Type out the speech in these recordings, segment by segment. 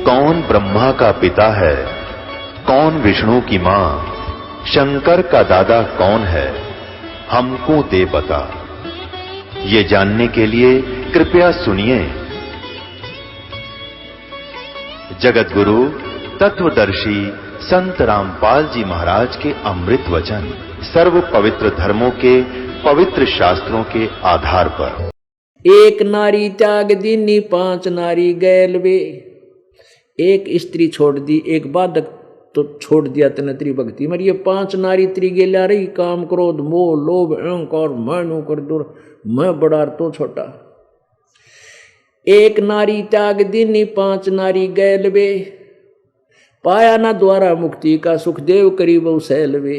कौन ब्रह्मा का पिता है, कौन विष्णु की मां, शंकर का दादा कौन है, हमको दे बता। ये जानने के लिए कृपया सुनिए जगत गुरु तत्वदर्शी संत रामपाल जी महाराज के अमृत वचन सर्व पवित्र धर्मों के पवित्र शास्त्रों के आधार पर। एक नारी त्याग दीनी पांच नारी गैल वे। एक स्त्री छोड़ दी, एक बाधक तो छोड़ दिया तने तेरी भक्ति मर। ये पांच नारी तेरी गेला रही, काम क्रोध मोह लोभ अहंकार मैं कर दूर, मैं बड़ा तो छोटा। एक नारी त्याग दीनी पांच नारी गैल वे। पाया ना द्वारा मुक्ति का सुखदेव करीब सैल वे।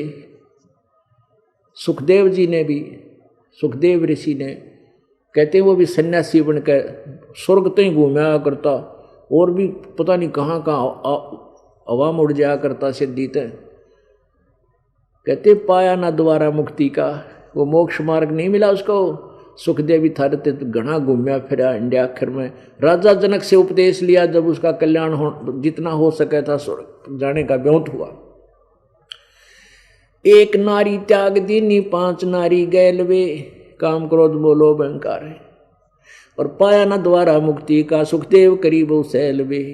सुखदेव जी ने भी, सुखदेव ऋषि ने कहते हैं वो भी सन्यासी बनकर स्वर्ग तो ही घूमया करता और भी पता नहीं कहाँ कहाँ हवा में उड़ जाया करता सिद्धि तय। कहते पाया ना द्वारा मुक्ति का, वो मोक्ष मार्ग नहीं मिला उसको। सुखदेव भी थारे ते घना घूमया फिरा इंडिया। आखिर में राजा जनक से उपदेश लिया, जब उसका कल्याण हो जितना हो सके था स्वर्ग जाने का ब्योंत हुआ। एक नारी त्याग दीनी पांच नारी गैल वे। काम क्रोध मोह लोभ अहंकार है और पाया न द्वारा मुक्ति का सुखदेव करीब सैल वे।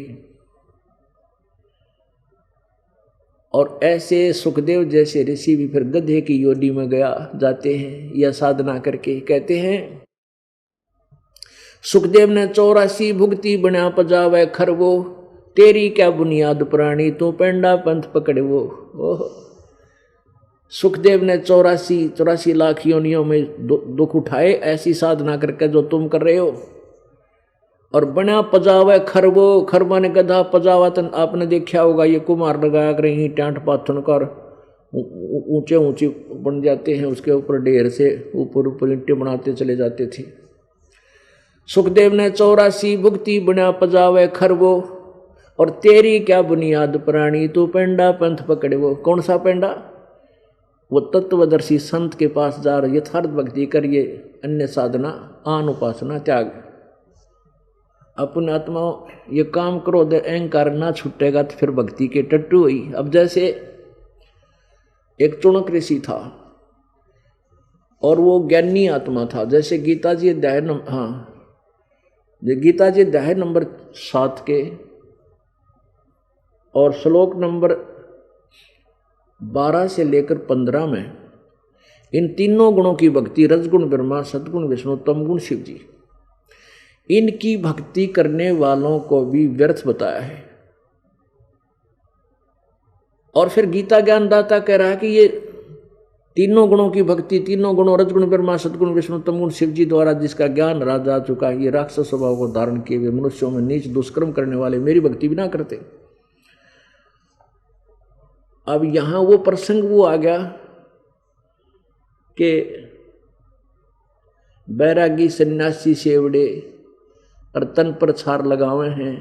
और ऐसे सुखदेव जैसे ऋषि भी फिर गधे की योनि में जाते हैं यह साधना करके। कहते हैं सुखदेव ने 84 भुगती बना पजावे खरवो। तेरी क्या बुनियाद प्राणी तू पेंडा पंथ पकड़वो। ओह सुखदेव ने 84 लाख योनियों में दुख उठाए ऐसी साधना करके जो तुम कर रहे हो। और बना पजावे खरबो, खरबा ने गधा पजावा तन आपने देखा होगा। ये कुमार लगाया कर ही टांट पाथन कर ऊंचे ऊंचे बन जाते हैं, उसके ऊपर ढेर से ऊपर ऊपर ईंटें बनाते चले जाते थे। सुखदेव ने 84 भुगती बना पजावे खरबो। और तेरी क्या बुनियाद प्राणी तू पेंडा पंथ पकड़वो। कौन सा पेंडा? वो तत्वदर्शी संत के पास जा रहे, यथार्थ भक्ति करिए, अन्य साधना आन उपासना त्याग। अपने आत्मा ये काम क्रोध अहंकार ना छूटेगा तो फिर भक्ति के टट्टू हुई। अब जैसे एक चुणक ऋषि था और वो ज्ञानी आत्मा था। जैसे गीता जी अध्याय गीता जी अध्याय नंबर 7 के और श्लोक नंबर 12 से लेकर 15 में इन तीनों गुणों की भक्ति, रजगुण ब्रह्मा, सद्गुण विष्णु, तमगुण शिव जी, इनकी भक्ति करने वालों को भी व्यर्थ बताया है। और फिर गीता ज्ञानदाता कह रहा है कि ये तीनों गुणों की भक्ति, तीनों गुणों रजगुण ब्रह्मा, सद्गुण विष्णु, तमगुण शिव जी द्वारा जिसका ज्ञान राज आ चुका है, ये राक्षस स्वभाव को धारण किए हुए मनुष्यों में नीच दुष्कर्म करने वाले मेरी भक्ति भी ना करते। अब यहां वो प्रसंग वो आ गया कि बैरागी सन्यासी सेवड़े और तन पर छार लगावे हैं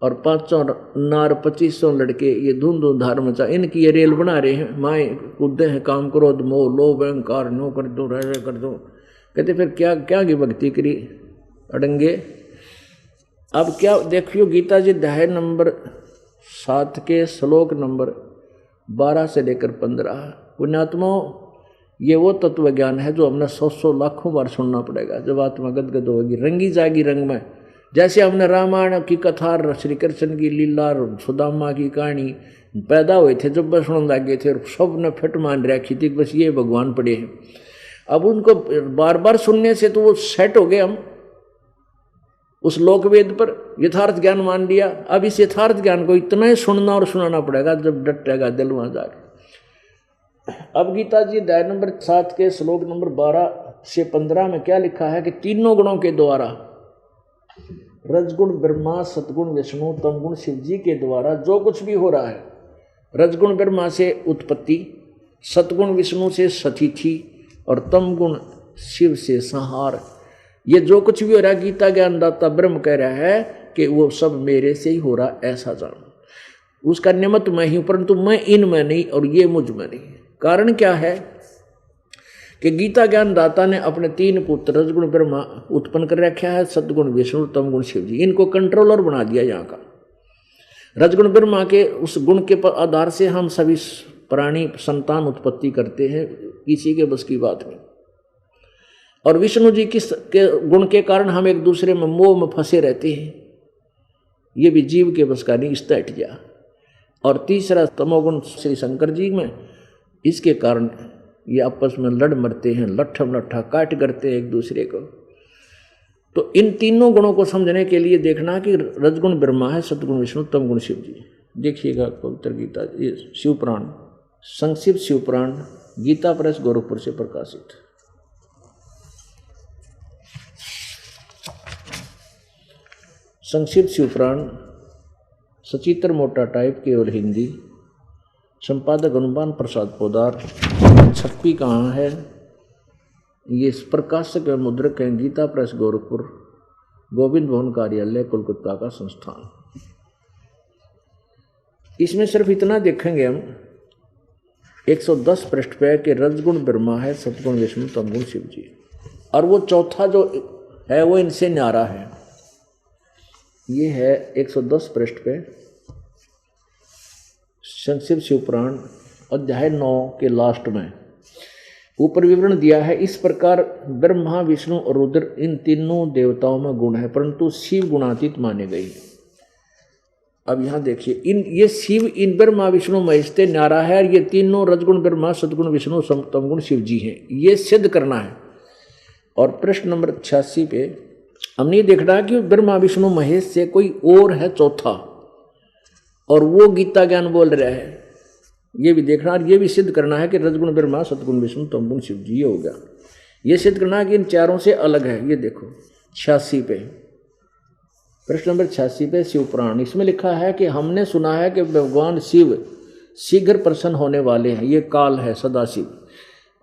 और 500 नार 2500 लड़के ये धूम धूम धार मचा, इनकी ये रेल बना रहे हैं। माए कूदे हैं काम क्रोध मोह लोभ अहंकार नो कर दो रह कर दो। कहते फिर क्या क्या की भक्ति करी अड़ंगे। अब क्या देखियो गीता जी अध्याय नंबर 7 के श्लोक नंबर 12 से लेकर 15। पुण्यात्माओं ये वो तत्व ज्ञान है जो हमने 100 लाखों बार सुनना पड़ेगा जब आत्मा गदगद होगी, रंगी जाएगी रंग में। जैसे हमने रामायण की कथा, श्री कृष्ण की लीला, सुदामा की कहानी पैदा हुए थे जब बस सुनने लगे थे, सब ने फिट मान रखी थी बस ये भगवान पड़े हैं। अब उनको बार बार सुनने से तो वो सेट हो गए, हम उस लोकवेद पर यथार्थ ज्ञान मान लिया। अब इस यथार्थ ज्ञान को इतना ही सुनना और सुनाना पड़ेगा जब डटेगा दिल वहां जाकर। अब गीता जी अध्याय नंबर 7 के श्लोक नंबर 12 से 15 में क्या लिखा है कि तीनों गुणों के द्वारा, रजगुण ब्रह्मा, सतगुण विष्णु, तमगुण शिव जी के द्वारा जो कुछ भी हो रहा है, रजगुण ब्रह्मा से उत्पत्ति, सतगुण विष्णु से सतिथि और तमगुण शिव से संहार, ये जो कुछ भी हो रहा है गीता ज्ञानदाता ब्रह्म कह रहा है कि वो सब मेरे से ही हो रहा, ऐसा जान। उसका निमित्त मैं ही हूं, परंतु मैं इनमें नहीं और ये मुझ में नहीं। कारण क्या है कि गीता ज्ञान दाता ने अपने 3 पुत्र रजगुण ब्रह्मा उत्पन्न कर रखा है, सदगुण विष्णु, तमगुण शिव जी। इनको कंट्रोलर बना दिया यहाँ का। रजगुण ब्रह्मा के उस गुण के आधार से हम सभी प्राणी संतान उत्पत्ति करते हैं, किसी के बस की बात नहीं। और विष्णु जी के गुण के कारण हम एक दूसरे में मोह में फंसे रहते हैं, ये भी जीव के बस का नहीं, इससे हट गया। और तीसरा तमोगुण श्री शंकर जी में, इसके कारण ये आपस में लड़ मरते हैं, लट्ठम लट्ठा काट करते हैं एक दूसरे को। तो इन तीनों गुणों को समझने के लिए देखना कि रजगुण ब्रह्मा है, सतगुण विष्णु, तमगुण शिव जी। देखिएगा पवित्र गीता, ये शिवपुराण, संक्षिप्त शिवपुराण, गीता प्रेस गोरखपुर से प्रकाशित। संक्षिप्त शिवपुराण, सचित्र मोटा टाइप, केवल हिंदी, संपादक हनुमान प्रसाद पोदार। छप्पी कहाँ है? ये प्रकाशक व मुद्रक हैं गीता प्रेस गोरखपुर, गोविंद भवन कार्यालय, कोलकाता का संस्थान। इसमें सिर्फ इतना देखेंगे हम, 110 पृष्ठ पे कि रजगुण ब्रह्मा है, सतगुण विष्णु, तमगुण शिव जी। और वो चौथा जो है वो इनसे न्यारा है। ये है 110 पृष्ठ पे संक्षिप्त शिवपुराण, अध्याय 9 के लास्ट में ऊपर विवरण दिया है। इस प्रकार ब्रह्मा, विष्णु और रुद्र इन तीनों देवताओं में गुण है, परंतु शिव गुणातीत माने गए। अब यहाँ देखिए, ये शिव इन ब्रह्मा विष्णु महेश से न्यारा है, और ये तीनों रजगुण ब्रह्मा, सदगुण विष्णु, तमगुण शिव जी हैं। ये सिद्ध करना है। और प्रश्न नंबर 86 पे हमने देखना कि ब्रह्मा विष्णु महेश से कोई और है चौथा, और वो गीता ज्ञान बोल रहा है। ये भी देखना, और ये भी सिद्ध करना है कि रजगुण ब्रह्मा, सतगुण विष्णु, तमगुण शिव जी। ये हो गया। ये सिद्ध करना है कि इन चारों से अलग है। ये देखो 86 पे, प्रश्न नंबर 86 पे शिवपुराण, इसमें लिखा है कि हमने सुना है कि भगवान शिव शीघ्र प्रसन्न होने वाले हैं। ये काल है सदाशिव,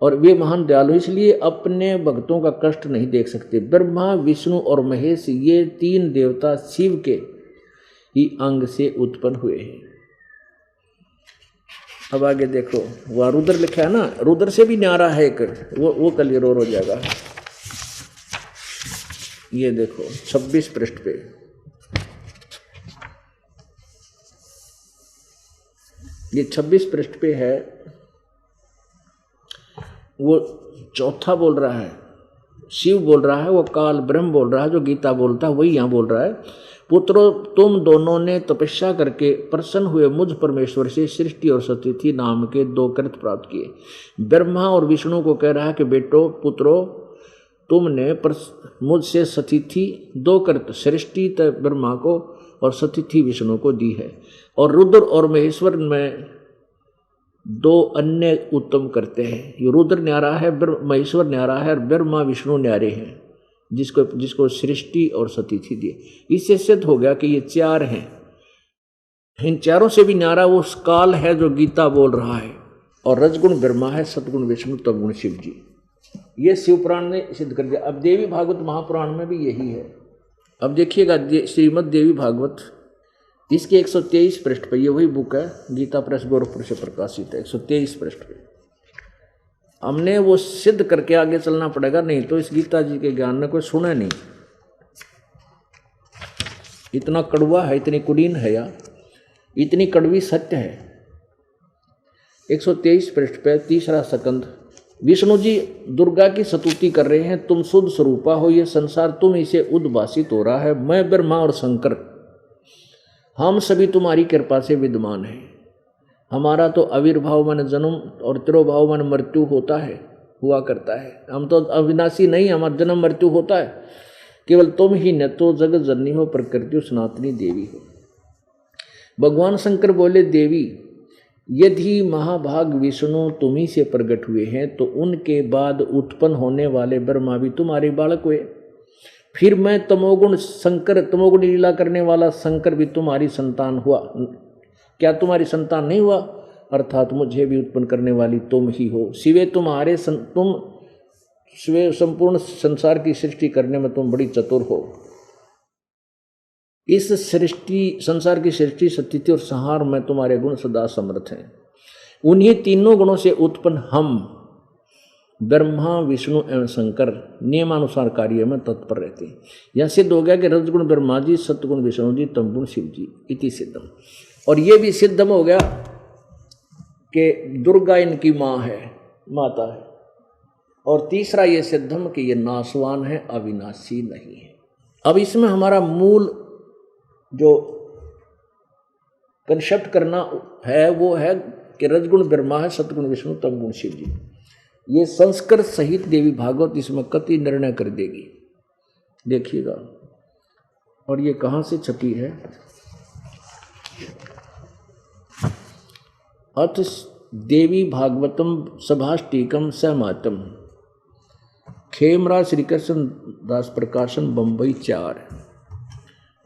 और वे महान दयालु, इसलिए अपने भक्तों का कष्ट नहीं देख सकते। ब्रह्मा, विष्णु और महेश ये 3 देवता शिव के ही अंग से उत्पन्न हुए हैं। अब आगे देखो, वह रुद्र लिखा है ना, रुद्र से भी न्यारा है एक, वो क्लियर हो जाएगा। ये देखो 26 पृष्ठ पे, ये 26 पृष्ठ पे है। वो चौथा बोल रहा है, शिव बोल रहा है, वो काल ब्रह्म बोल रहा है, जो गीता बोलता है वही यहाँ बोल रहा है। पुत्रों, तुम दोनों ने तपस्या करके प्रसन्न हुए मुझ परमेश्वर से सृष्टि और सतिथि नाम के 2 कृत प्राप्त किए। ब्रह्मा और विष्णु को कह रहा है कि बेटो, पुत्रों, तुमने मुझसे सतिथि 2 कृत, सृष्टि ब्रह्मा को और सतिथि विष्णु को दी है। और रुद्र और महेश्वर में 2 अन्य उत्तम करते हैं। ये रुद्र न्यारा है, महेश्वर न्यारा है, और ब्रह्मा विष्णु न्यारे हैं, जिसको सृष्टि और सतिथि दिए। इससे सिद्ध हो गया कि ये 4 हैं। इन चारों से भी न्यारा वो काल है जो गीता बोल रहा है, और रजगुण ब्रह्मा है, सतगुण विष्णु, तमगुण शिव जी। ये शिवपुराण ने सिद्ध कर दिया। अब देवी भागवत महापुराण में भी यही है। अब देखिएगा श्रीमद् देवी भागवत, इसके 123 पृष्ठ पर, ये वही बुक है, गीता प्रेस गोरखपुर से प्रकाशित है, 123 पृष्ठ पे। हमने वो सिद्ध करके आगे चलना पड़ेगा, नहीं तो इस गीता जी के ज्ञान में कोई सुने नहीं। इतना कड़वा है, इतनी कुलीन है, या इतनी कड़वी सत्य है। 123 पृष्ठ पे तीसरा स्कंद, विष्णु जी दुर्गा की स्तुति कर रहे हैं। तुम शुद्ध स्वरूपा हो, ये संसार तुम इसे उद्भासित हो रहा है। मैं ब्रह्मा और शंकर, हम सभी तुम्हारी कृपा से विद्यमान हैं। हमारा तो आविर्भाव मन जन्म और तिरोभाव मन मृत्यु होता है, हुआ करता है। हम तो अविनाशी नहीं, हमारा जन्म मृत्यु होता है। केवल तुम ही न तो जगत जननी हो, प्रकृति सनातनी देवी हो। भगवान शंकर बोले, देवी, यदि महाभाग विष्णु तुम्ही से प्रकट हुए हैं, तो उनके बाद उत्पन्न होने वाले ब्रह्मा भी तुम्हारे बालक हुए। फिर मैं तमोगुण शंकर, तमोगुण लीला करने वाला शंकर भी तुम्हारी संतान हुआ। क्या तुम्हारी संतान नहीं हुआ? अर्थात मुझे भी उत्पन्न करने वाली तुम ही हो। शिवे तुम शिवे संपूर्ण संसार की सृष्टि करने में तुम बड़ी चतुर हो। इस सृष्टि, संसार की सृष्टि, स्थिति और संहार में तुम्हारे गुण सदा समर्थ हैं। उन्हीं तीनों गुणों से उत्पन्न हम, ब्रह्मा विष्णु एवं शंकर नियमानुसार कार्य में तत्पर रहते हैं। यह सिद्ध हो गया कि रजगुण ब्रह्मा जी, सतगुण विष्णु जी, तमगुण शिव जी, इति सिद्धम। और ये भी सिद्धम हो गया कि दुर्गा इनकी माँ है, माता है। और तीसरा ये सिद्धम कि ये नाशवान है, अविनाशी नहीं है। अब इसमें हमारा मूल जो कंसेप्ट करना है वो है कि रजगुण ब्रह्मा है, सतगुण विष्णु, तमगुण शिव जी। ये संस्कृत सहित देवी भागवत इसमें कति निर्णय कर देगी, देखिएगा। और ये कहाँ से छपी है? अथ देवी भागवतम सभाष्टिकम सहमातम, खेमरा श्री कृष्ण दास प्रकाशन, बंबई 4।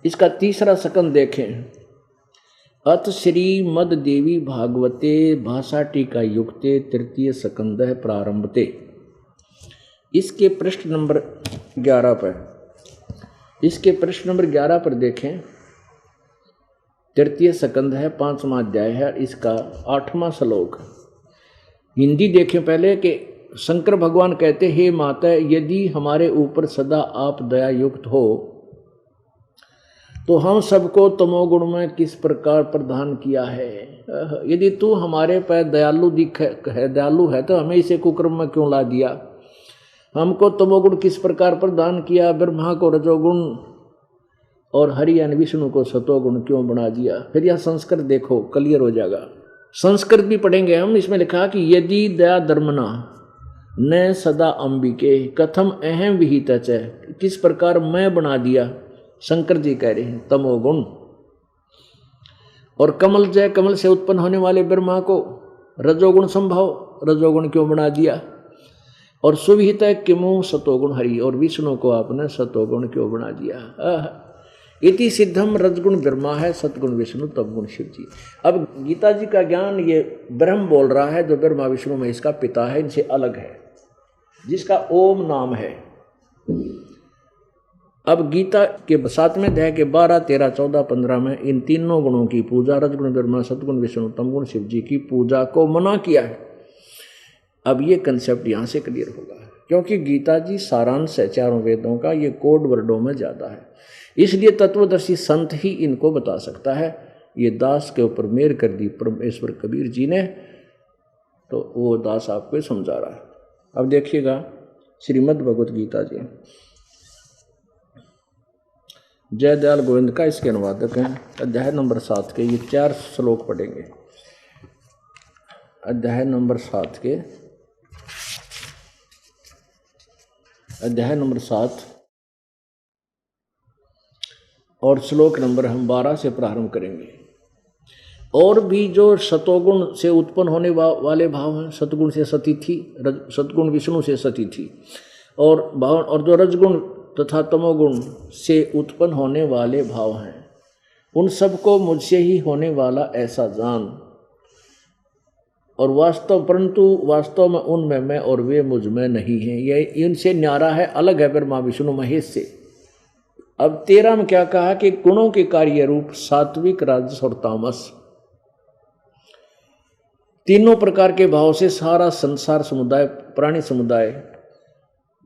इसका तीसरा सकंद देखें। अथ श्रीमद देवी भागवते भाषा टीका युक्ते तृतीय सकंद प्रारंभते। इसके पृष्ठ नंबर 11 पर, इसके पृष्ठ नंबर 11 पर देखें। तृतीय सकंद है, 5वां अध्याय है, इसका 8वां श्लोक। हिंदी देखें पहले कि शंकर भगवान कहते, हे माता, यदि हमारे ऊपर सदा आप दया युक्त हो तो हम सबको तमोगुण में किस प्रकार प्रदान किया है। यदि तू हमारे पर दयालु दयालु है तो हमें इसे कुकर्म में क्यों ला दिया। हमको तमोगुण किस प्रकार प्रदान किया, ब्रह्मा को रजोगुण और हरि यानी विष्णु को सतोगुण क्यों बना दिया। फिर यह संस्कृत देखो, क्लियर हो जाएगा। संस्कृत भी पढ़ेंगे हम। इसमें लिखा कि यदि दया धर्मना न सदा अंबिके कथम अहम विहित च, किस प्रकार मैं बना दिया। शंकर जी कह रहे हैं तमोगुण। और कमल जय, कमल से उत्पन्न होने वाले ब्रह्मा को रजोगुण संभव, रजोगुण क्यों बना दिया। और सुविहित किमु सतोगुण हरि, और विष्णु को आपने सतोगुण क्यों बना दिया। इति सिद्धम, रजगुण ब्रह्मा है, सतगुण विष्णु, तमगुण शिव जी। अब गीता जी का ज्ञान ये ब्रह्म बोल रहा है, जो ब्रह्मा विष्णु में इसका पिता है, इनसे अलग है, जिसका ओम नाम है। अब गीता के 7वें अध्याय के 12, 13, 14, 15 में इन तीनों गुणों की पूजा, रजगुण ब्रह्मा, सतगुण विष्णु, तमगुण शिव जी की पूजा को मना किया है। अब ये कंसेप्ट यहाँ से क्लियर होगा, क्योंकि गीता जी सारांश है चारों वेदों का, ये कोड वर्डों में ज़्यादा है, इसलिए तत्वदर्शी संत ही इनको बता सकता है। ये दास के ऊपर मेहर कर दी परमेश्वर कबीर जी ने, तो वो दास आपको समझा रहा है। अब देखिएगा श्रीमद् भगवत गीता जी, जयदयाल गोविंद का इसके अनुवादक हैं। अध्याय नंबर 7 के ये 4 श्लोक पढ़ेंगे। अध्याय नंबर 7 के, अध्याय नंबर 7 और श्लोक नंबर हम 12 से प्रारंभ करेंगे। और भी जो सतोगुण से उत्पन्न होने वाले भाव हैं, सतगुण से सती थी, सतगुण विष्णु से सती थी, और जो रजगुण तथा तमोगुण से उत्पन्न होने वाले भाव हैं, उन सबको मुझसे ही होने वाला ऐसा जान। और परंतु वास्तव में उनमें मैं और वे मुझ में नहीं हैं। यह इनसे न्यारा है, अलग है ब्रह्मा विष्णु महेश से। अब 13 में क्या कहा कि गुणों के कार्य रूप सात्विक, राजस और तामस, तीनों प्रकार के भाव से सारा संसार समुदाय, प्राणी समुदाय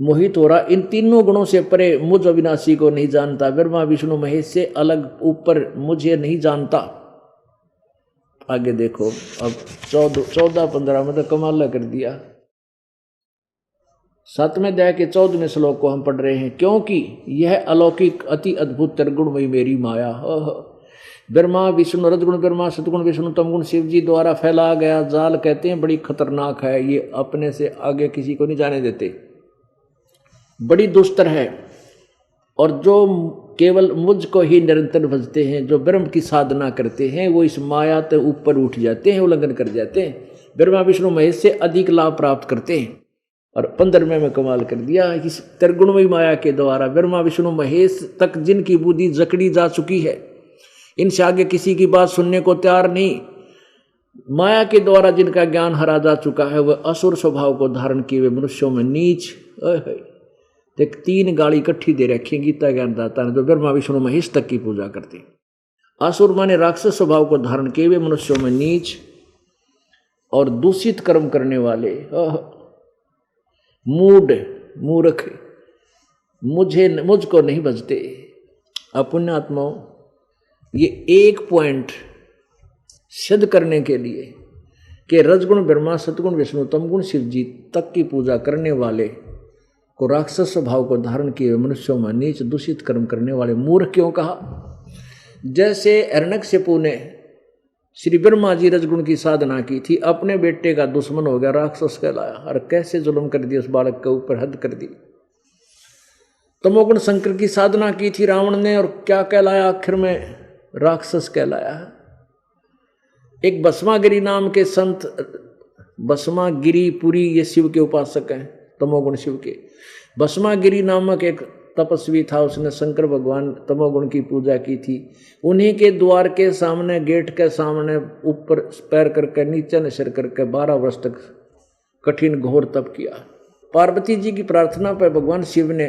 मोहित हो रहा। इन तीनों गुणों से परे मुझ अविनाशी को नहीं जानता, ब्रह्मा विष्णु महेश से अलग ऊपर मुझे नहीं जानता। आगे देखो, अब 14-15 में तो कमाल कर दिया। 7वें अध्याय के 14वें श्लोक को हम पढ़ रहे हैं। क्योंकि यह अलौकिक अति अद्भुत त्रिगुणमयी मेरी माया, ब्रह्मा विष्णु, रजगुण ब्रह्मा, सतगुण विष्णु, तमगुण शिव जी द्वारा फैला गया जाल, कहते हैं बड़ी खतरनाक है। ये अपने से आगे किसी को नहीं जाने देते, बड़ी दुस्तर है। और जो केवल मुझको ही निरंतर भजते हैं, जो ब्रह्म की साधना करते हैं, वो इस माया से ऊपर उठ जाते हैं, उल्लंघन कर जाते हैं, ब्रह्मा विष्णु महेश से अधिक लाभ प्राप्त करते हैं। और 15वें में कमाल कर दिया, इस त्रिगुणमयी माया के द्वारा ब्रह्मा विष्णु महेश तक जिनकी बुद्धि जकड़ी जा चुकी है, इनसे आगे किसी की बात सुनने को तैयार नहीं, माया के द्वारा जिनका ज्ञान हरा जा चुका है, वह असुर स्वभाव को धारण किए हुए मनुष्यों में नीच। देख, 3 गाली इकट्ठी दे रखी गीता ज्ञानदाता ने, जो ब्रह्मा विष्णु महेश तक की पूजा करते। असुर माने राक्षस स्वभाव को धारण किए हुए मनुष्यों में नीच और दूषित कर्म करने वाले, मूर्ख मुझको नहीं बचते। पुण्यात्माओं, ये एक पॉइंट सिद्ध करने के लिए कि रजगुण ब्रह्मा, सतगुण विष्णु, तमगुण शिव जी तक की पूजा करने वाले को राक्षस स्वभाव को धारण किए मनुष्यों में नीच दूषित कर्म करने वाले मूर्ख क्यों कहा? जैसे हिरण्यकशिपु ने श्री ब्रह्मा जी रजगुण की साधना की थी, अपने बेटे का दुश्मन हो गया, राक्षस कहलाया, और कैसे जुल्म कर दिया उस बालक के ऊपर, हद कर दी। तमोगुण शंकर की साधना की थी रावण ने, और क्या कहलाया? आखिर में राक्षस कहलाया। एक भस्मागिरी नाम के संत, भस्मागिरी पुरी, ये शिव के उपासक हैं, तमोगुण शिव के। भस्मागिरी नामक एक तपस्वी था, उसने शंकर भगवान तमोगुण की पूजा की थी। उन्हीं के द्वार के सामने, गेट के सामने ऊपर पैर करके नीचे नशर करके 12 वर्ष तक कठिन घोर तप किया। पार्वती जी की प्रार्थना पर भगवान शिव ने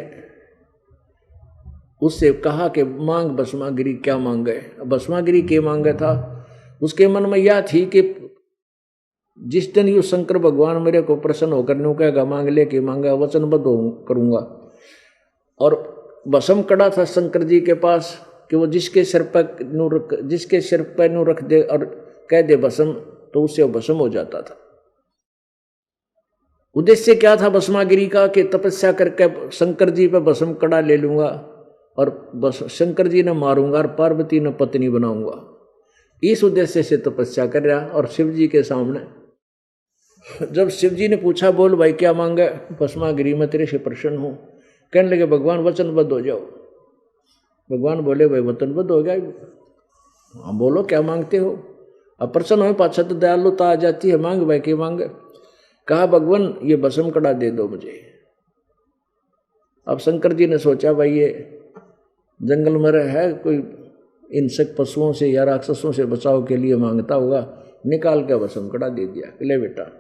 उससे कहा कि मांग भस्मागिरी, क्या मांगे? भस्मागिरी के मांगे था? उसके मन में यह थी कि जिस दिन यू शंकर भगवान मेरे को प्रसन्न होकर न्यू कहेगा मांग ले के मांगा, वचनबद्ध करूंगा। और भस्म कड़ा था शंकर जी के पास कि वो जिसके सिर पर नू रख दे और कह दे भस्म, तो उससे वो भस्म हो जाता था। उद्देश्य क्या था भस्मागिरी का? कि तपस्या करके शंकर जी पे भस्म कड़ा ले लूंगा और बस शंकर जी ने मारूंगा और पार्वती ने पत्नी बनाऊंगा। इस उद्देश्य से तपस्या कर रहा। और शिव जी के सामने जब शिव जी ने पूछा, बोल भाई क्या मांगा? भस्मागिरी में तेरे से प्रसन्न हूं। कहने लगे भगवान वचनबद्ध हो जाओ। भगवान बोले भाई वचनबद्ध हो गया। हाँ बोलो क्या मांगते हो? अब प्रसन्न हो पाछा तो दयालुता आ जाती है। मांग भाई के मांग? कहा भगवान ये भस्म कड़ा दे दो मुझे। अब शंकर जी ने सोचा भाई ये जंगल में है, कोई हिंसक पशुओं से या राक्षसों से बचाव के लिए मांगता होगा, निकाल के भस्म कड़ा दे दिया। ले बेटा।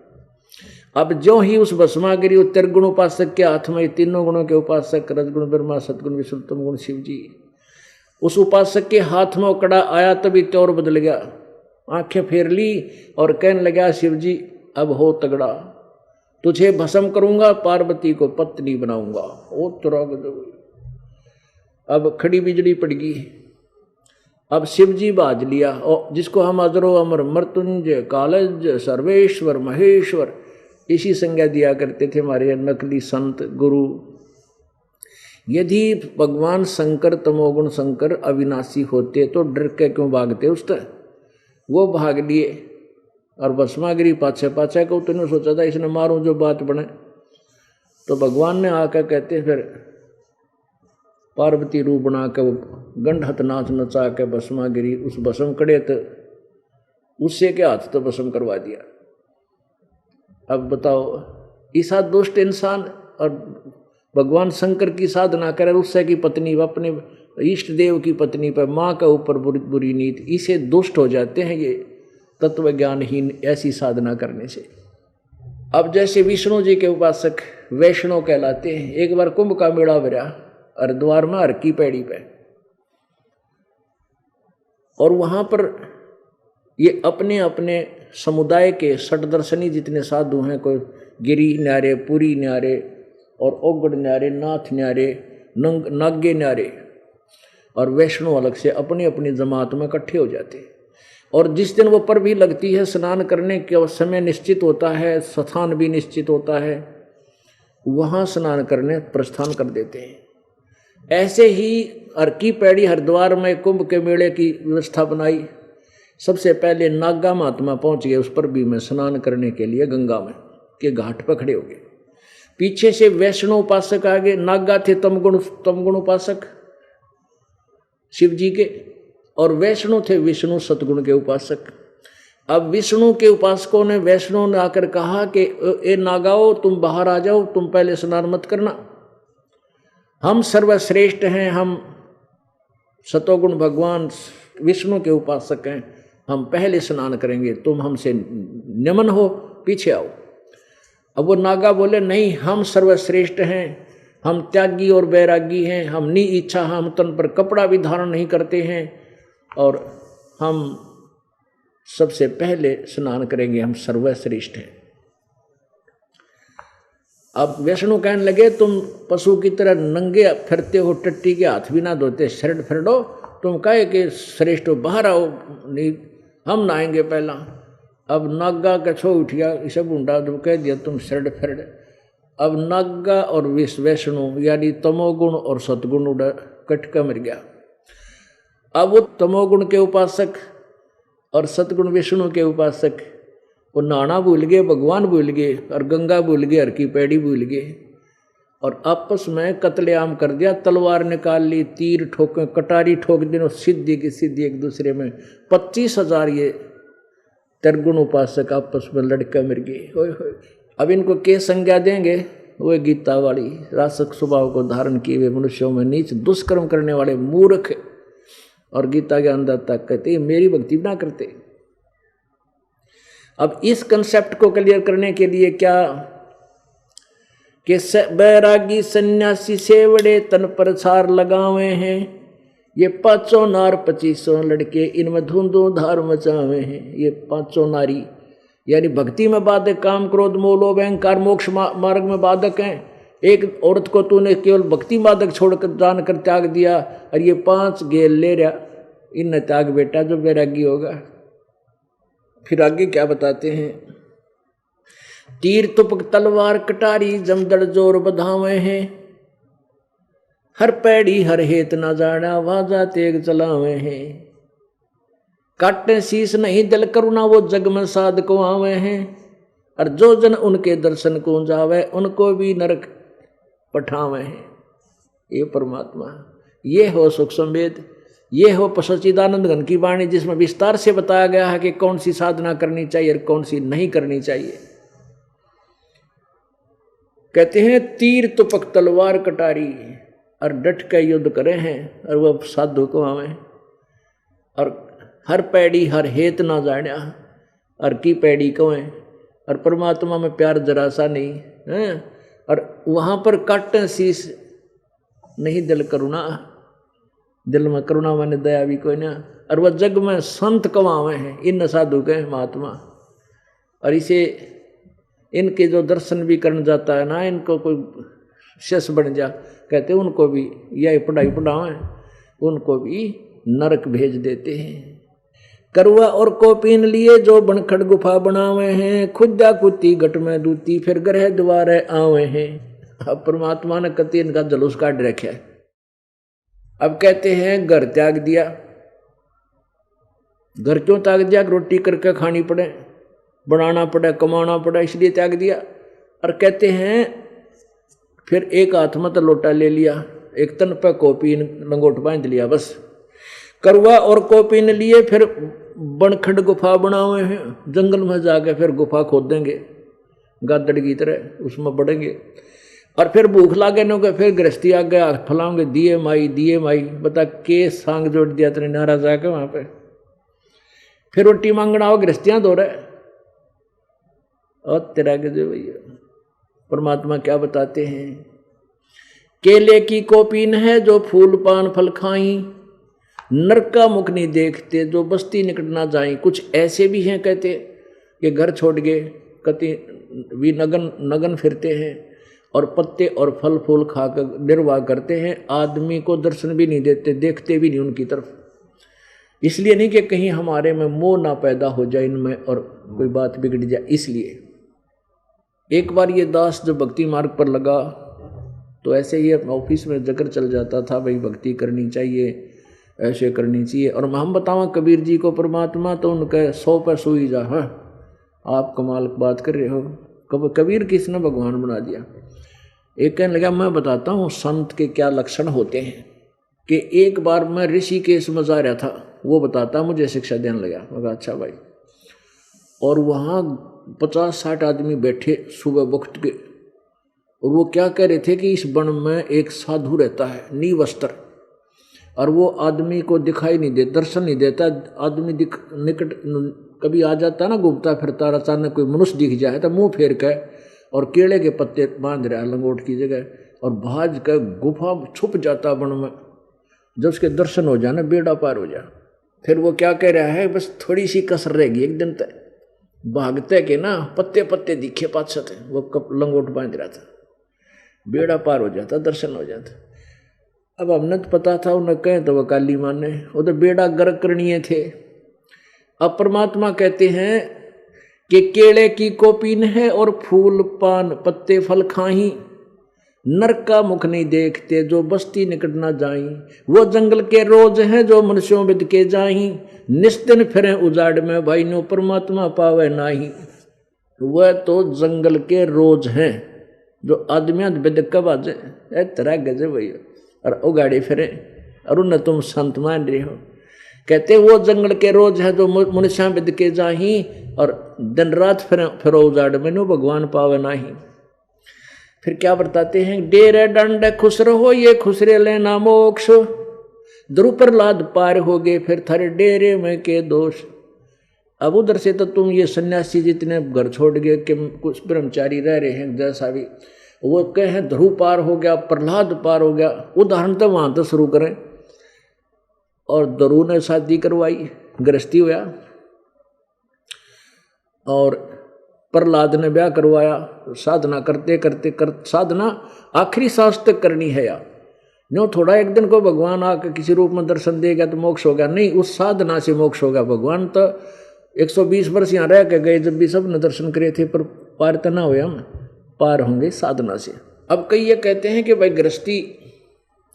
अब जो ही उस भस्मागिरी त्रिगुण उपासक के हाथ में, तीनों गुणों के उपासक रजगुण ब्रह्मा, सतगुण विष्णु, तमगुण शिव जी, उस उपासक के हाथ में वो कड़ा आया तभी त्योर बदल गया। आंखें फेर ली और कहने लगा शिव जी अब हो तगड़ा, तुझे भस्म करूंगा, पार्वती को पत्नी बनाऊंगा। ओ तुरग अब खड़ी बिजली पड़ गई। अब शिव जी बाज लिया, और जिसको हम अजरो अमर मृत्युंजय कालज सर्वेश्वर महेश्वर इसी संज्ञा दिया करते थे हमारे नकली संत गुरु। यदि भगवान शंकर तमोगुण शंकर अविनाशी होते तो डर के क्यों भागते उससे? वो भाग लिए और भस्मागिरी पाछे पाछे को तूने सोचा था इसने मारूं जो बात बने। तो भगवान ने आकर कहते फिर पार्वती रूप बना के वो गंढत नाच नचा के भस्मागिरी उस भस्म कड़े तो उससे के हाथ तो भस्म करवा दिया। अब बताओ ईसा दुष्ट इंसान और भगवान शंकर की साधना करे, उससे की पत्नी अपने इष्ट देव की पत्नी पर माँ का ऊपर बुरी नीति, इसे दुष्ट हो जाते हैं ये तत्व ज्ञानहीन ऐसी साधना करने से। अब जैसे विष्णु जी के उपासक वैष्णव कहलाते हैं। एक बार कुंभ का मेला भरा हरिद्वार में हर की पैड़ी पे, और वहां पर ये अपने अपने समुदाय के षटदर्शनी जितने साधु हैं, कोई गिरी न्यारे, पुरी न्यारे और ओगड़ न्यारे, नाथ न्यारे, नागे न्यारे और वैष्णव अलग से अपनी अपनी जमात में इकट्ठे हो जाते हैं। और जिस दिन वो पर भी लगती है, स्नान करने का समय निश्चित होता है, स्थान भी निश्चित होता है, वहाँ स्नान करने प्रस्थान कर देते हैं। ऐसे ही हर की पैड़ी हरिद्वार में कुंभ के मेले की व्यवस्था बनाई। सबसे पहले नागा महात्मा पहुंच गए उस पर भी में स्नान करने के लिए गंगा में के घाट पर खड़े हो गए। पीछे से वैष्णव उपासक आ गए। नागा थे तमगुण उपासक शिव जी के, और वैष्णव थे विष्णु सतगुण के उपासक। अब विष्णु के उपासकों ने वैष्णव ने आकर कहा कि ए नागाओ तुम बाहर आ जाओ, तुम पहले स्नान मत करना, हम सर्वश्रेष्ठ हैं, हम सतोगुण भगवान विष्णु के उपासक हैं, हम पहले स्नान करेंगे, तुम हमसे नमन हो, पीछे आओ। अब वो नागा बोले नहीं, हम सर्वश्रेष्ठ हैं, हम त्यागी और बैरागी हैं, हम नी इच्छा, हम तन पर कपड़ा भी धारण नहीं करते हैं और हम सबसे पहले स्नान करेंगे, हम सर्वश्रेष्ठ हैं। अब वैष्णु कहने लगे तुम पशु की तरह नंगे फिरते हो, टट्टी के हाथ भी ना धोते, शर्ट फिरडो, तुम कहे कि श्रेष्ठ हो, बाहर आओ, नहीं हम नहाएंगे पहला। अब नागा का छो उठिया इसे बूंदा जो कह दिया तुम शर्ट फिरड। अब नागा और वैष्णु यानी तमोगुण और सतगुण उड़ा कटका मर गया। अब वो तमोगुण के उपासक और सतगुण विष्णु के उपासक वो नहाना भूल गए, भगवान भूल गए, और गंगा भूल गए, हर की पैड़ी भूल गए, और आपस में कत्लेआम कर दिया। तलवार निकाल ली, तीर ठोके, कटारी ठोक दी, सिद्धि की सिद्धि एक दूसरे में। 25,000 ये त्रिगुण उपासक आपस में लड़का मर गए। अब इनको के संज्ञा देंगे? वो गीता वाली रासक स्वभाव को धारण किए हुए मनुष्यों में नीच दुष्कर्म करने वाले मूर्ख, और गीता के अंदर तक कहते मेरी भक्ति ना करते। अब इस कंसेप्ट को क्लियर करने के लिए क्या कि बैरागी सन्यासी सेवड़े तन पर छार लगावे हैं, ये 500 नार 2500 लड़के इनमें धुंधु धार मचावे हैं। ये 500 नारी यानी भक्ति में बाधक, काम क्रोध मोह लोभ अहंकार मोक्ष मार्ग में बाधक हैं। एक औरत को तूने केवल भक्ति बाधक छोड़कर जानकर त्याग दिया, और ये 5 गेल ले रहा, इन त्याग बेटा जो बैरागी होगा। फिर आगे क्या बताते हैं? तीर तुपक तलवार कटारी जमदड़ जोर बधावे हैं, हर पैड़ी हर हेत न जाना वाजा तेग चलावे हैं। काटे शीस नहीं दिल करुणा वो जग में साध को आवे हैं, और जो जन उनके दर्शन को जावे उनको भी नरक पठावे हैं। ये परमात्मा, ये हो सुख संवेद, ये हो सच्चिदानंद घन की वाणी, जिसमें विस्तार से बताया गया है कि कौन सी साधना करनी चाहिए और कौन सी नहीं करनी चाहिए। कहते हैं तीर तुपक तलवार कटारी, और डट के युद्ध करे हैं, और वह साधु को आवे, और हर पैड़ी हर हेत ना जाना, और की पैड़ी को है, और परमात्मा में प्यार जरा सा नहीं है, और वहाँ पर काटे शीस नहीं दिल करुणा, दिल में करुणा माने दया भी कोई ना, और वह जग में संत कमावे हैं इन साधु के महात्मा। और इसे इनके जो दर्शन भी करने जाता है ना, इनको कोई शिष्य बन जा, कहते उनको भी यही पढ़ाई पढ़ावे, उनको भी नरक भेज देते हैं। करुआ और कोपीन लिए जो बनखड़ गुफा बनावे हैं, खुदा कुत्ती घट में दूती फिर ग्रह द्वारे आवे हैं। अब परमात्मा ने कति इनका जलूस काट रखा है। अब कहते हैं घर त्याग दिया। घर क्यों त्याग दिया? रोटी करके खानी पड़े, बनाना पड़े, कमाना पड़े, इसलिए त्याग दिया। और कहते हैं फिर एक हाथ में तो लोटा ले लिया, एक तन पे कोपीन लंगोट बांध लिया, बस। करुआ और कोपीन लिए फिर बनखड़ गुफा बनावे हैं, जंगल में जाके फिर गुफा खोदेंगे गादड़ की तरह, उसमें बढ़ेंगे। और फिर भूख लागे नो के फिर गृहस्थी आ गया, फलाओगे दिए माई, बता के सांग जोड़ दिया तेरे नारा जाके वहां पे। फिर रोटी मांगना हो, गृहस्थियां दो रहे और तेरा के जो भैया। परमात्मा क्या बताते हैं? केले की कोपीन है जो फूल पान फल खाई, नरक का मुख नहीं देखते जो बस्ती निकट ना जाए। कुछ ऐसे भी हैं कहते कि घर छोड़ के कति भी नगन फिरते हैं और पत्ते और फल फूल खाकर निर्वाह करते हैं, आदमी को दर्शन भी नहीं देते, देखते भी नहीं उनकी तरफ। इसलिए नहीं कि कहीं हमारे में मोह ना पैदा हो जाए इनमें और कोई बात बिगड़ जाए। इसलिए एक बार ये दास जो भक्ति मार्ग पर लगा तो ऐसे ही अपने ऑफिस में जिक्र चल जाता था, भाई भक्ति करनी चाहिए, ऐसे करनी चाहिए। और हम बतावा कबीर जी को परमात्मा तो उनके 100 पे सुई जा। हाँ आप कमाल बात कर रहे हो, कबीर किसने भगवान बना दिया। एक कहने लगा मैं बताता हूँ संत के क्या लक्षण होते हैं। कि एक बार मैं ऋषिकेश में जा रहा था, वो बताता मुझे शिक्षा देने लगा। मगर अच्छा भाई, और वहाँ 50-60 आदमी बैठे सुबह वक्त के, और वो क्या कह रहे थे कि इस वन में एक साधु रहता है निवस्त्र, और वो आदमी को दिखाई नहीं देता, दर्शन नहीं देता। आदमी निकट कभी आ जाता ना घूमता फिरता, अचानक कोई मनुष्य दिख जाए तो मुंह फेर के और केले के पत्ते बांध रहा है लंगोट की जगह, और भाज कर गुफा छुप जाता वन में। जब उसके दर्शन हो जाए ना बेड़ा पार हो जाए। फिर वो क्या कह रहा है, बस थोड़ी सी कसर रहेगी, एक दिन तक भागते के ना पत्ते पत्ते दिखे पाछे थे, वो कब लंगोट बांध रहा था। बेड़ा पार हो जाता, दर्शन हो जाता। अब हमने तो पता था, उन्हें कहें तो वह काली माने, वो तो बेड़ा गर्क करनीय थे। अब परमात्मा कहते हैं कि केले की कोपीन है और फूल पान पत्ते फल खाही, नरक का मुख नहीं देखते जो बस्ती निकट ना जाई, वो जंगल के रोज हैं जो मनुष्यों बिद के जाही, निस्दिन फिरें उजाड़ में भाई नो परमात्मा पावे नाही। वह तो जंगल के रोज हैं जो आदमियां बिद कब आजे तरह गजे भैया और उगाड़ी फिरे, और उन्हें तुम संत मान रहे हो। कहते वो जंगल के रोज है जो मनुष्य बिद के जाही, और दिन रात फिरो उजाड़ में नो भगवान पावे नाही। फिर क्या बताते हैं, डेरे डंड खुश रहो ये खुसरे लेना मोक्ष, ध्रुव प्रहलाद पार हो गए फिर थारे डेरे में के दोष। अब उधर से तो तुम ये सन्यासी जितने घर छोड़ गए कि कुछ ब्रह्मचारी रह रहे हैं जैसा भी, वो कहें ध्रुव पार हो गया, प्रहलाद पार हो गया, उदाहरण तो वहां तो शुरू करें। और ध्रुव ने शादी करवाई, गृहस्थी हुआ, और प्रहलाद ने ब्याह करवाया। साधना करते करते साधना आखिरी सांस तक करनी है यार, नो थोड़ा एक दिन को भगवान आकर किसी रूप में दर्शन देगा तो मोक्ष होगा, नहीं, उस साधना से मोक्ष होगा। भगवान तो 120 वर्ष यहाँ रह के गए, जब भी सब ने दर्शन करे थे, पर पार तो ना हुआ, हम पार होंगे साधना से। अब कई ये कहते हैं कि भाई गृहस्थी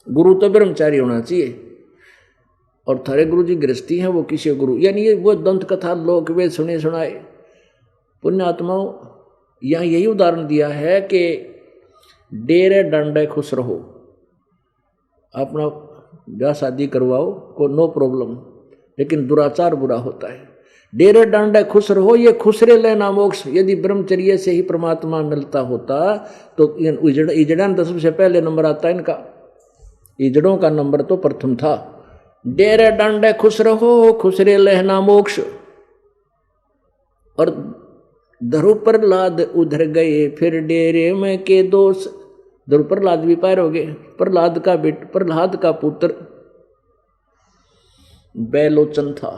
गुरु तो ब्रह्मचारी होना चाहिए, और थारे गुरु जी गृहस्थी हैं, वो किसी गुरु, यानी ये वो दंत कथा लोक वेद सुने सुनाए पुण्यात्माओं। यहाँ यही उदाहरण दिया है कि डेरे डंडे खुश रहो, अपना ब्याह शादी करवाओ को नो प्रॉब्लम, लेकिन दुराचार बुरा होता है। डेरे डंडे खुश रहो ये खुसरे लेना मोक्ष। यदि ब्रह्मचर्य से ही परमात्मा मिलता होता तो इजड़न तो सबसे पहले नंबर आता है इनका, इजड़ों का नंबर तो प्रथम था। डेरे डंडे खुश रहो खुसरे लेना मोक्ष, और ध्रुव प्रहलाद उधर गए फिर डेरे में के दोष। ध्रुव प्रहलाद भी पार हो गए। प्रहलाद का पुत्र बैलोचन था,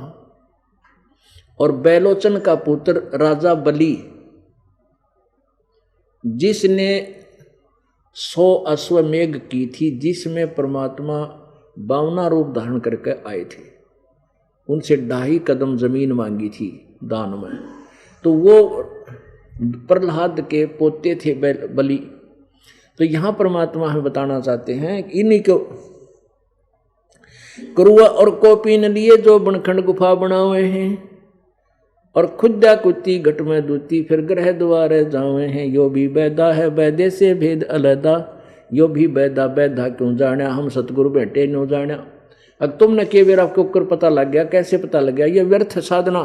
और बैलोचन का पुत्र राजा बलि, जिसने 100 अश्वमेघ की थी, जिसमें परमात्मा 52 रूप धारण करके आए थे, उनसे 2.5 कदम जमीन मांगी थी दान में। तो वो प्रहलाद के पोते थे बलि। तो यहां परमात्मा हमें बताना चाहते हैं कि इन्हीं को करुआ और कोपीन लिए जो बनखंड गुफा बनावे हैं, और खुदा कुत्ती घट में दूती फिर ग्रह द्वारे जावे हैं। यो भी बैदा है बैदे से भेद अलहदा, यो भी बैदा बैदा क्यों जाना, हम सतगुरु बैठे नो जाना। अब तुमने के बेर आपको ऊपर पता लग गया, कैसे पता लग गया, ये व्यर्थ साधना।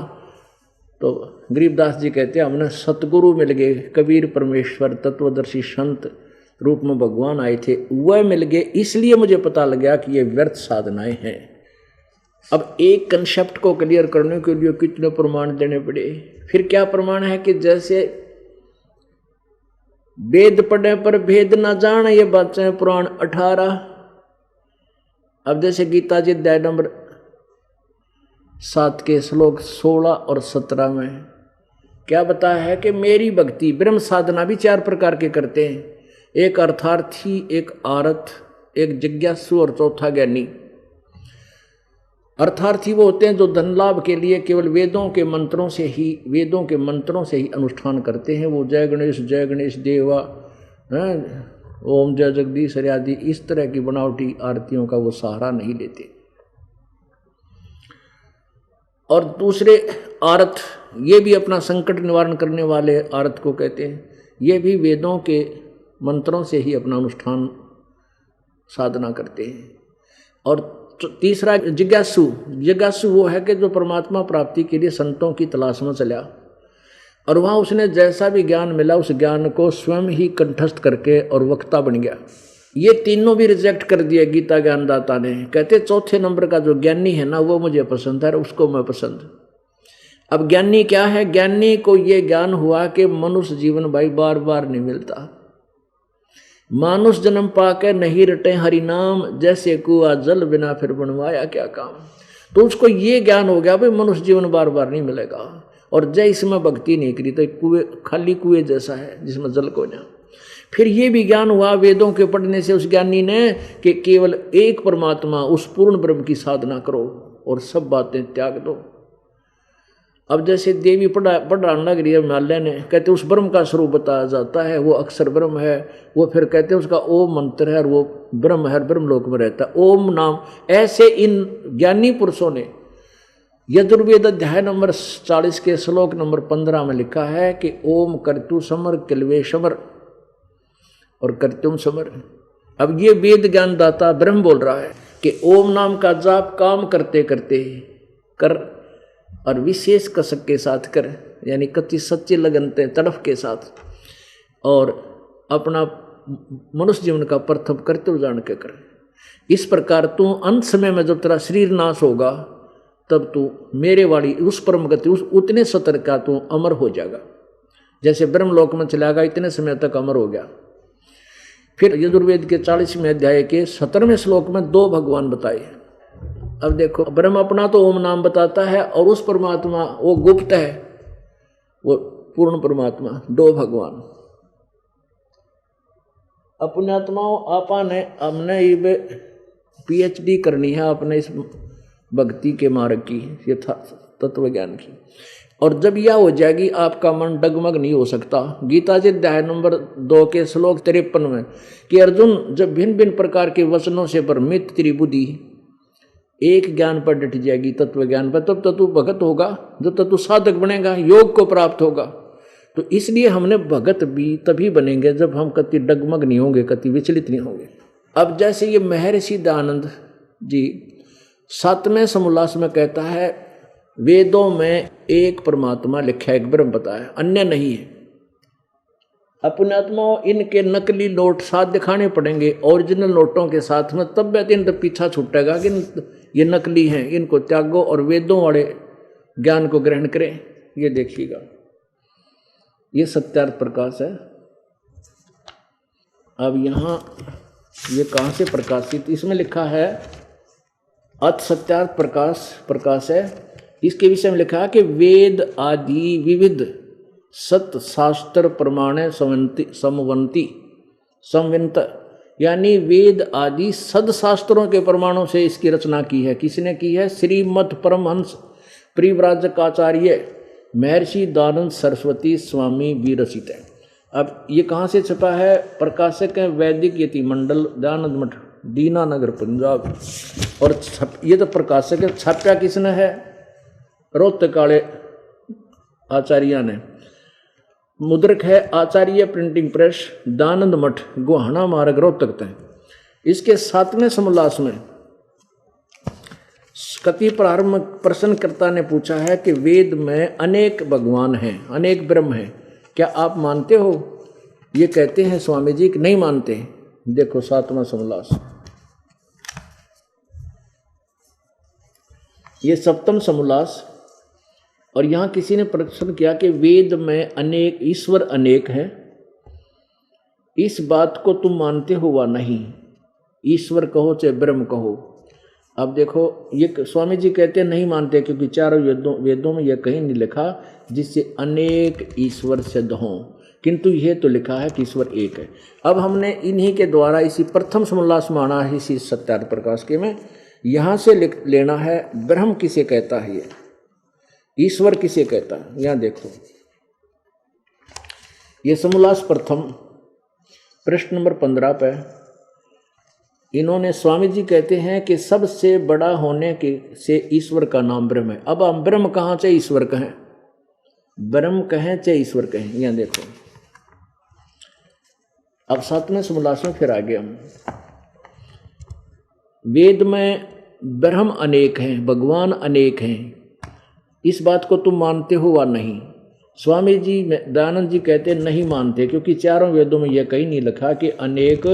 तो गरीबदास जी कहते हैं हमने सतगुरु मिल गए, कबीर परमेश्वर तत्वदर्शी संत रूप में भगवान आए थे, वह मिल गए, इसलिए मुझे पता लग गया कि ये व्यर्थ साधनाएं हैं। अब एक कंसेप्ट को क्लियर करने के लिए कितने प्रमाण देने पड़े। फिर क्या प्रमाण है कि जैसे वेद पढ़ने पर भेद न जान, ये बात है पुराण 18। अब जैसे गीता जी अध्याय नंबर 7 के श्लोक 16 और 17 में क्या बताया है कि मेरी भक्ति, ब्रह्म साधना भी 4 प्रकार के करते हैं, एक अर्थार्थी, एक आरत, एक जिज्ञासु और चौथा ज्ञानी। अर्थार्थी वो होते हैं जो धन लाभ के लिए केवल वेदों के मंत्रों से ही अनुष्ठान करते हैं। वो जय गणेश देवा, ओम जय जगदीश आदि इस तरह की बनावटी आरतियों का वो सहारा नहीं लेते। और दूसरे आरत, ये भी अपना संकट निवारण करने वाले आरत को कहते हैं, ये भी वेदों के मंत्रों से ही अपना अनुष्ठान साधना करते हैं। और तीसरा जिज्ञासु वो है कि जो परमात्मा प्राप्ति के लिए संतों की तलाश में चला, और वहाँ उसने जैसा भी ज्ञान मिला उस ज्ञान को स्वयं ही कंठस्थ करके और वक्ता बन गया। ये तीनों भी रिजेक्ट कर दिया गीता ज्ञानदाता ने। कहते चौथे नंबर का जो ज्ञानी है ना, वो मुझे पसंद है, उसको मैं पसंद। अब ज्ञानी क्या है? ज्ञानी को ये ज्ञान हुआ कि मनुष्य जीवन भाई बार बार नहीं मिलता, मानुष जन्म पाके नहीं रटे हरि नाम, जैसे कुआ जल बिना फिर बनवाया क्या काम। तो उसको ये ज्ञान हो गया भाई मनुष्य जीवन बार बार नहीं मिलेगा, और जय इसमें भक्ति नहीं करी तो खाली कुएं जैसा है जिसमें जल को ना। फिर ये भी ज्ञान हुआ वेदों के पढ़ने से उस ज्ञानी ने कि केवल एक परमात्मा उस पूर्ण ब्रह्म की साधना करो और सब बातें त्याग दो। अब जैसे देवी पढ़ाने लग रही है हिमालय ने, कहते उस ब्रह्म का स्वरूप बताया जाता है, वो अक्षर ब्रह्म है, वो फिर कहते हैं उसका ओम मंत्र है और वो ब्रह्म है, ब्रह्म लोक में रहता है ओम नाम। ऐसे इन ज्ञानी पुरुषों ने यजुर्वेद अध्याय नंबर 40 के श्लोक नंबर 15 में लिखा है कि ओम कर्तु समर किलवे समर और कर्तुम समर। अब ये वेद ज्ञान दाता ब्रह्म बोल रहा है कि ओम नाम का जाप काम करते करते कर और विशेष कसक के साथ कर, यानी कच्ची सच्ची लगनते तड़फ के साथ, और अपना मनुष्य जीवन का प्रथम कर्तव्य जान के कर। इस प्रकार तू अंत समय में जब तेरा शरीर नाश होगा तब तू मेरे वाली उस परम गति उस उतने सतर का तू अमर हो जाएगा। जैसे ब्रह्मलोक में चला गया इतने समय तक अमर हो गया। फिर यजुर्वेद के 40वें अध्याय के 17वें श्लोक में 2 भगवान बताए। अब देखो ब्रह्म अपना तो ओम नाम बताता है और उस परमात्मा वो गुप्त है, वो पूर्ण परमात्मा 2 भगवान। अपने आत्माओं आपा ने हमने ये PhD करनी है अपने इस भक्ति के मार्ग की, ये तत्व ज्ञान की, और जब यह हो जाएगी आपका मन डगमग नहीं हो सकता। गीता जी अध्याय नंबर 2 के श्लोक 53 में कि अर्जुन जब भिन्न भिन्न प्रकार के वचनों से भ्रमित तेरी बुद्धि एक ज्ञान पर डट जाएगी, तत्व ज्ञान पर, तब तो तू भगत होगा, जब तक तू साधक बनेगा, योग को प्राप्त होगा। तो इसलिए हमने भगत भी तभी बनेंगे जब हम कति डगमग नहीं होंगे, कति विचलित नहीं होंगे। अब जैसे ये महर्षि दयानंद जी 7वें समोल्लास में कहता है वेदों में एक परमात्मा लिखा है, एक ब्रह्म बताया, अन्य नहीं है। अपने आत्माओं इनके नकली नोट साथ दिखाने पड़ेंगे ओरिजिनल नोटों के साथ में, तब इनका पीछा छूटेगा कि ये नकली हैं, इनको त्यागो और वेदों वाले ज्ञान को ग्रहण करें। ये देखिएगा, ये सत्यार्थ प्रकाश है। अब यहाँ ये कहाँ से प्रकाशित, इसमें लिखा है अथ सत्यार्थ प्रकाश है। इसके विषय में लिखा है कि वेद आदि विविध सत शास्त्र प्रमाणे समवंत, यानी वेद आदि सदशास्त्रों के प्रमाणों से इसकी रचना की है। किसने की है? श्रीमद् परमहंस परिव्राजकाचार्य महर्षि दयानंद सरस्वती स्वामी विरचित है। अब ये कहाँ से छपा है? प्रकाशक है वैदिक यति मंडल, दयानंद मठ, दीनानगर, पंजाब। और ये तो प्रकाशक है, छाप्या किसने है? रोहतक वाले आचार्य ने। मुद्रक है आचार्य प्रिंटिंग प्रेस, दयानंद मठ, गोहाना मार्ग, रोहतक तक। इसके 7वें समोल्लास में कति प्रारंभ प्रश्नकर्ता ने पूछा है कि वेद में अनेक भगवान हैं, अनेक ब्रह्म हैं, क्या आप मानते हो? ये कहते हैं स्वामी जी कि नहीं मानते। देखो 7वां समोल्लास, ये 7वां समोल्लास। और यहाँ किसी ने प्रश्न किया कि वेद में अनेक ईश्वर अनेक है, इस बात को तुम मानते हो वा नहीं? ईश्वर कहो चाहे ब्रह्म कहो। अब देखो ये स्वामी जी कहते हैं नहीं मानते, क्योंकि चारों वेदों में यह कहीं नहीं लिखा जिससे अनेक ईश्वर सिद्ध हों, किंतु यह तो लिखा है कि ईश्वर एक है। अब हमने इन्हीं के द्वारा इसी प्रथम समोल्लास में आना है, इसी सत्यार्थ प्रकाश के में यहाँ से लेना है ब्रह्म किसे कहता है, ये ईश्वर किसे कहता है। यहाँ देखो ये समोल्लास प्रथम प्रश्न नंबर 15 पे इन्होंने स्वामी जी कहते हैं कि सबसे बड़ा होने के से ईश्वर का नाम ब्रह्म है। अब हम ब्रह्म कहाँ चाहे ईश्वर कहें, ब्रह्म कहें चाहे ईश्वर कहें। यहाँ देखो अब 7वें समोल्लास में फिर आगे हम वेद में ब्रह्म अनेक हैं, भगवान अनेक हैं, इस बात को तुम मानते हो वा नहीं? स्वामी जी दयानंद जी कहते नहीं मानते, क्योंकि चारों वेदों में यह कहीं नहीं लिखा कि अनेक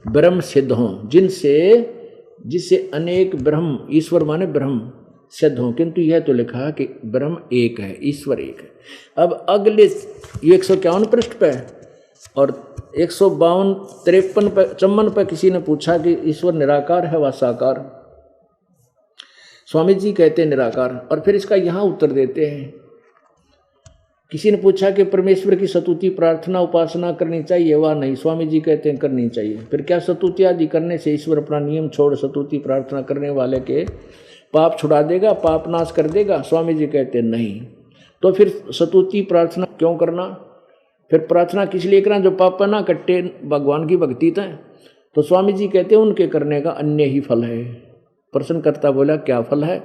ब्रह्म सिद्ध हों, जिससे अनेक ब्रह्म, ईश्वर माने ब्रह्म सिद्ध हों, किंतु यह तो लिखा है कि ब्रह्म एक है, ईश्वर एक है। अब अगले 151 पृष्ठ पे और 152, 53 पे, 54 पे किसी ने पूछा कि ईश्वर निराकार है व साकार? स्वामी जी कहते हैं निराकार, और फिर इसका यहाँ उत्तर देते हैं किसी ने पूछा कि परमेश्वर की स्तुति प्रार्थना उपासना करनी चाहिए, वह नहीं। स्वामी जी कहते हैं करनी चाहिए। फिर क्या स्तुति आदि करने से ईश्वर अपना नियम छोड़ स्तुति प्रार्थना करने वाले के पाप छुड़ा देगा, पाप नाश कर देगा? स्वामी जी कहते हैं नहीं। तो फिर स्तुति प्रार्थना क्यों करना? फिर प्रार्थना किस लिए करना? जो पाप ना कट्टे भगवान की भक्ति तय। तो स्वामी जी कहते हैं उनके करने का अन्य ही फल है। प्रश्नकर्ता बोला क्या फल है?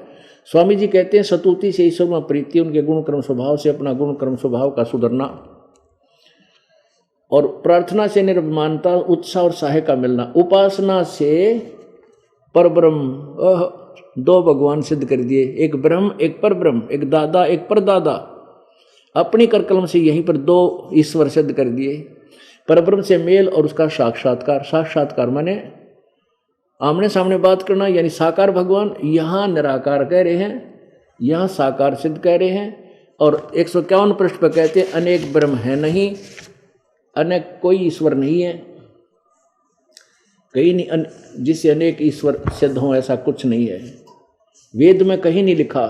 स्वामी जी कहते हैं स्तुति से ईश्वर में प्रीति, उनके गुण कर्म स्वभाव से अपना गुण कर्म स्वभाव का सुधरना, और प्रार्थना से निर्माणता उत्साह और सहाय का मिलना, उपासना से परब्रह्म, दो भगवान सिद्ध कर दिए, एक ब्रह्म एक परब्रह्म, एक दादा एक परदादा। अपनी करकलम से यहीं पर दो ईश्वर सिद्ध कर दिए। परब्रह्म से मेल और उसका साक्षात्कार। साक्षात्कार माने आमने सामने बात करना, यानी साकार भगवान। यहाँ निराकार कह रहे हैं, यहाँ साकार सिद्ध कह रहे हैं। और 151 पृष्ठ पर कहते हैं अनेक ब्रह्म है नहीं, अनेक कोई ईश्वर नहीं है, कहीं नहीं जिससे अनेक ईश्वर सिद्ध हों, ऐसा कुछ नहीं है। वेद में कहीं नहीं लिखा,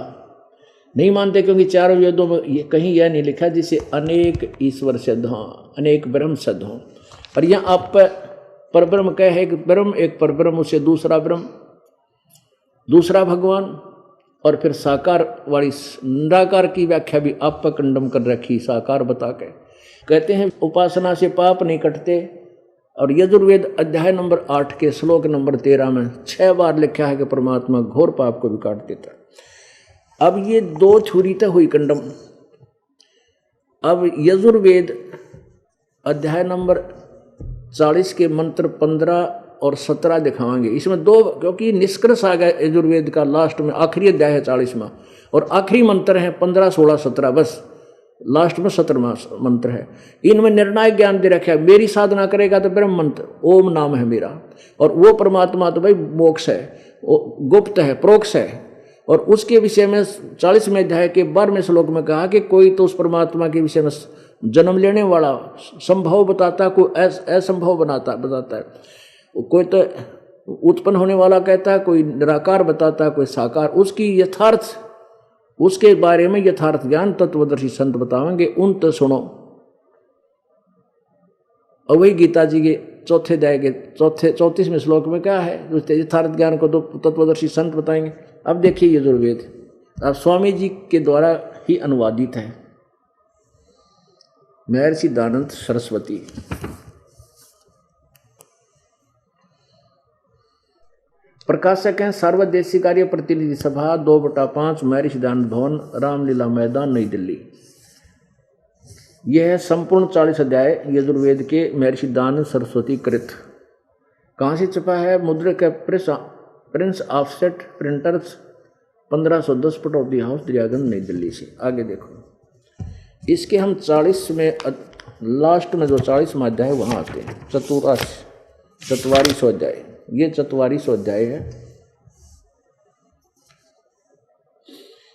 नहीं मानते, क्योंकि चारों वेदों में कहीं यह नहीं लिखा जिससे अनेक ईश्वर सिद्ध हों, अनेक ब्रह्म सिद्ध हों। और यहाँ आप परब्रह्म कह है, एक ब्रह्म एक परब्रह्म, उससे दूसरा ब्रह्म, दूसरा भगवान। और फिर साकार वाली निराकार की व्याख्या भी आप पर कंडम कर रखी, साकार बता के कहते हैं उपासना से पाप नहीं कटते। और यजुर्वेद अध्याय नंबर 8 के श्लोक नंबर 13 में 6 बार लिखा है कि परमात्मा घोर पाप को भी काट देता है। अब ये दो छुरी तो हुई कंडम। अब यजुर्वेद अध्याय नंबर 40 के मंत्र 15 और 17 दिखाएंगे। इसमें दो, क्योंकि निष्कर्ष आ गया यजुर्वेद का, लास्ट में आखिरी अध्याय है 40वां, और आखिरी मंत्र है 15, 16, 17, बस लास्ट में 17वां मंत्र है। इनमें निर्णायक ज्ञान दे रखा है। मेरी साधना करेगा तो ब्रह्म मंत्र ओम नाम है मेरा, और वो परमात्मा तो भाई मोक्ष है, गुप्त है, प्रोक्ष है। और उसके विषय में 40वें अध्याय के 12वें श्लोक में कहा कि कोई तो उस परमात्मा के विषय में जन्म लेने वाला संभव बताता, कोई असंभव बताता है, कोई तो उत्पन्न होने वाला कहता है, कोई निराकार बताता है, कोई साकार। उसकी यथार्थ, उसके बारे में यथार्थ ज्ञान तत्वदर्शी संत बताएंगे, उन तो सुनो। और वही गीता जी के चौथे अध्याय के 34वें श्लोक में क्या है, उसके यथार्थ ज्ञान को तो तत्वदर्शी संत बताएंगे। अब देखिए यजुर्वेद, अब स्वामी जी के द्वारा ही अनुवादित है, महर्षि दयानंद सरस्वती। प्रकाशक हैं सर्वदेशी कार्य प्रतिनिधि सभा 2/5 महर्षि दयानंद भवन, रामलीला मैदान, नई दिल्ली। यह है संपूर्ण 40 अध्याय यजुर्वेद के महर्षि दयानंद सरस्वती कृत। कहाँ से छपा है? मुद्रक है Prince offset printers 1510 Pataudi house, Daryaganj, नई दिल्ली से। आगे देखो, इसके हम 40 में लास्ट में जो 40वां अध्याय वहाँ आते हैं, 44वां अध्याय। ये 44वां अध्याय है,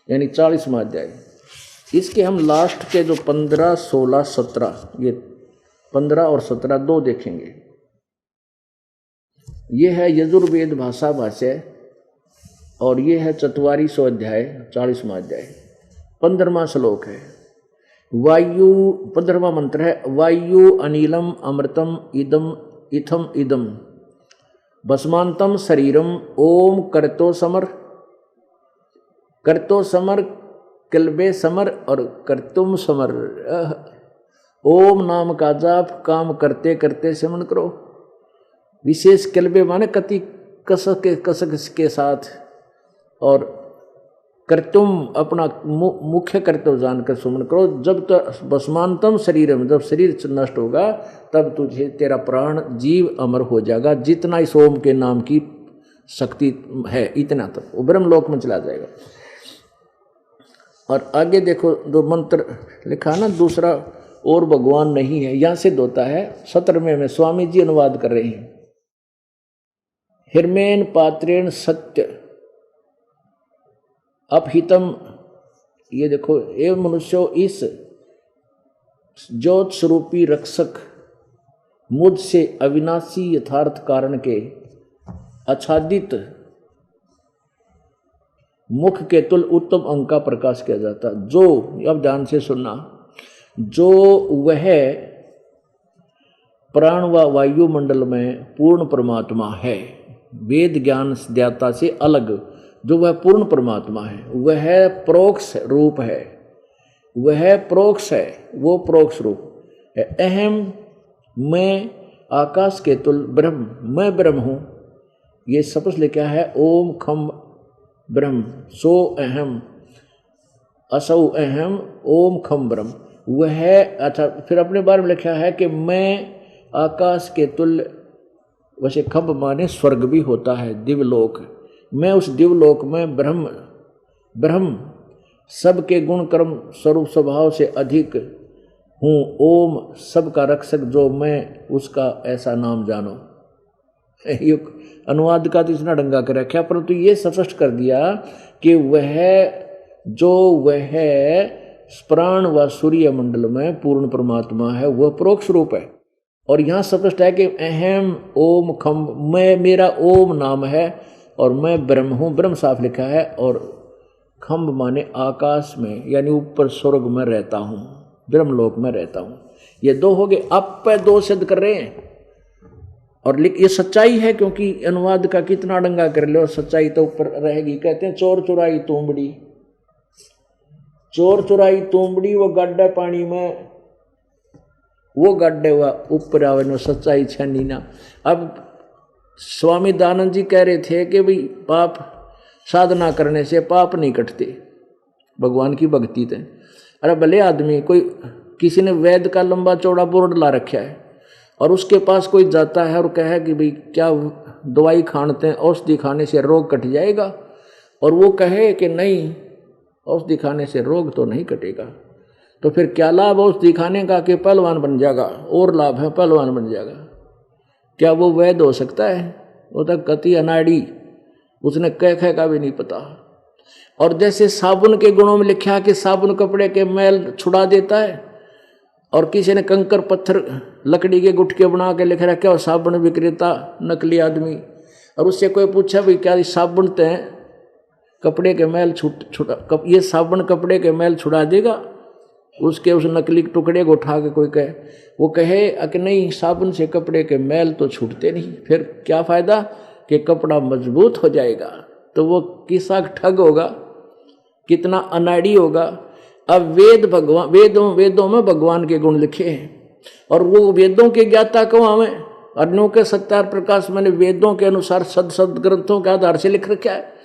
यानी 40वां अध्याय। इसके हम लास्ट के जो 15, 16, 17, ये 15 और 17 दो देखेंगे। ये है यजुर्वेद भाषा भाष्य, और ये है 44वां अध्याय, 40वां अध्याय। 15वां श्लोक है, वायु, 15वां मंत्र है, वायु अनिलम अमृतम इदम इथम इदम भस्मांतम शरीरम ओम करतो समर, करतो समर, कल्बे समर और करतुम समर। ओम नाम का जाप काम करते करते सिमरन करो। विशेष कल्बे माने कति कसक के साथ, और कर्तुम अपना मुख्य कर्तव्य जानकर सुमन करो। जब तक भस्मांतम शरीरम, जब शरीर नष्ट होगा तब तुझे तेरा प्राण जीव अमर हो जाएगा। जितना इस ओम के नाम की शक्ति है इतना तक वो ब्रह्मलोक में चला जाएगा। और आगे देखो जो मंत्र लिखा ना, दूसरा और भगवान नहीं है, यहाँ सिद्ध होता है। 17वें में स्वामी जी अनुवाद कर रहे हैं, हिरमेन पात्रेण सत्य अपहितम। ये देखो, एव मनुष्यो इस ज्योत स्वरूपी रक्षक मुझसे अविनाशी यथार्थ कारण के आच्छादित मुख के तुल उत्तम अंग का प्रकाश किया जाता। जो, अब ध्यान से सुनना, जो वह प्राण व वायुमंडल में पूर्ण परमात्मा है, वेद ज्ञान ज्ञाता से अलग जो वह पूर्ण परमात्मा है, वह प्रोक्ष रूप है, वह प्रोक्ष है, वो प्रोक्ष रूप है। अहम मैं आकाश के तुल ब्रह्म, मैं ब्रह्म हूँ, ये सबसे लिखा है ओम खम ब्रह्म, सो अहम असौ अहम ओम खम ब्रह्म, वह। अच्छा, फिर अपने बारे में लिखा है कि मैं आकाश के तुल्य, वैसे खम्भ माने स्वर्ग भी होता है, दिव्यलोक, मैं उस दिव्यलोक में ब्रह्म सबके गुण कर्म स्वरूप स्वभाव से अधिक हूँ, ओम सबका रक्षक जो मैं उसका ऐसा नाम जानो। ये अनुवाद का तो इतना डंगा कर रखा, परंतु ये स्पष्ट कर दिया कि वह प्राण व सूर्य मंडल में पूर्ण परमात्मा है, वह प्रोक्ष रूप है। और यहाँ स्पष्ट है कि अहम ओम खम, मैं, मेरा ओम नाम है और मैं ब्रह्म हूँ, ब्रह्म साफ लिखा है, और खम्भ माने आकाश में यानी ऊपर स्वर्ग में रहता हूँ, ब्रह्मलोक में रहता हूँ। ये दो हो गए, आप पे दो सिद्ध कर रहे हैं। और ये सच्चाई है, क्योंकि अनुवाद का कितना डंगा कर ले और सच्चाई तो ऊपर रहेगी। कहते हैं चोर चुराई तूंबड़ी, चोर चुराई तूंबड़ी, वो गड्ढा पानी में, वो गड्ढे हुआ ऊपर आवे न, सच्चाई छनी ना। अब स्वामी दयानंद जी कह रहे थे कि भाई पाप साधना करने से पाप नहीं कटते, भगवान की भक्ति थे। अरे भले आदमी, कोई किसी ने वैद का लंबा चौड़ा बोर्ड ला रखा है और उसके पास कोई जाता है और कहे कि भाई क्या दवाई खाते हैं, औषधि खाने से रोग कट जाएगा, और वो कहे कि नहीं औषधि खाने से रोग तो नहीं कटेगा, तो फिर क्या लाभ औषधि खाने का कि पहलवान बन जाएगा, और लाभ है पहलवान बन जाएगा। क्या वो वैद हो सकता है? वो तो कति अनाड़ी, उसने कह का भी नहीं पता। और जैसे साबुन के गुणों में लिखा है कि साबुन कपड़े के मैल छुड़ा देता है, और किसी ने कंकर पत्थर लकड़ी के गुटके बना के लिख रखा, और साबुन विक्रेता नकली आदमी, और उससे कोई पूछा भाई क्या साबुन ते कपड़े के मैल ये साबुन कपड़े के मैल छुड़ा देगा? उसके उस नकली टुकड़े को उठा के कोई कहे, वो कहे कि नहीं साबुन से कपड़े के मैल तो छूटते नहीं, फिर क्या फ़ायदा कि कपड़ा मजबूत हो जाएगा। तो वो किसा ठग होगा, कितना अनाड़ी होगा। अब वेदों में भगवान के गुण लिखे हैं, और वो वेदों के ज्ञाता कहाँ में? अन्यों के सत्यार प्रकाश मैंने वेदों के अनुसार सद ग्रंथों के आधार से लिख रखा है।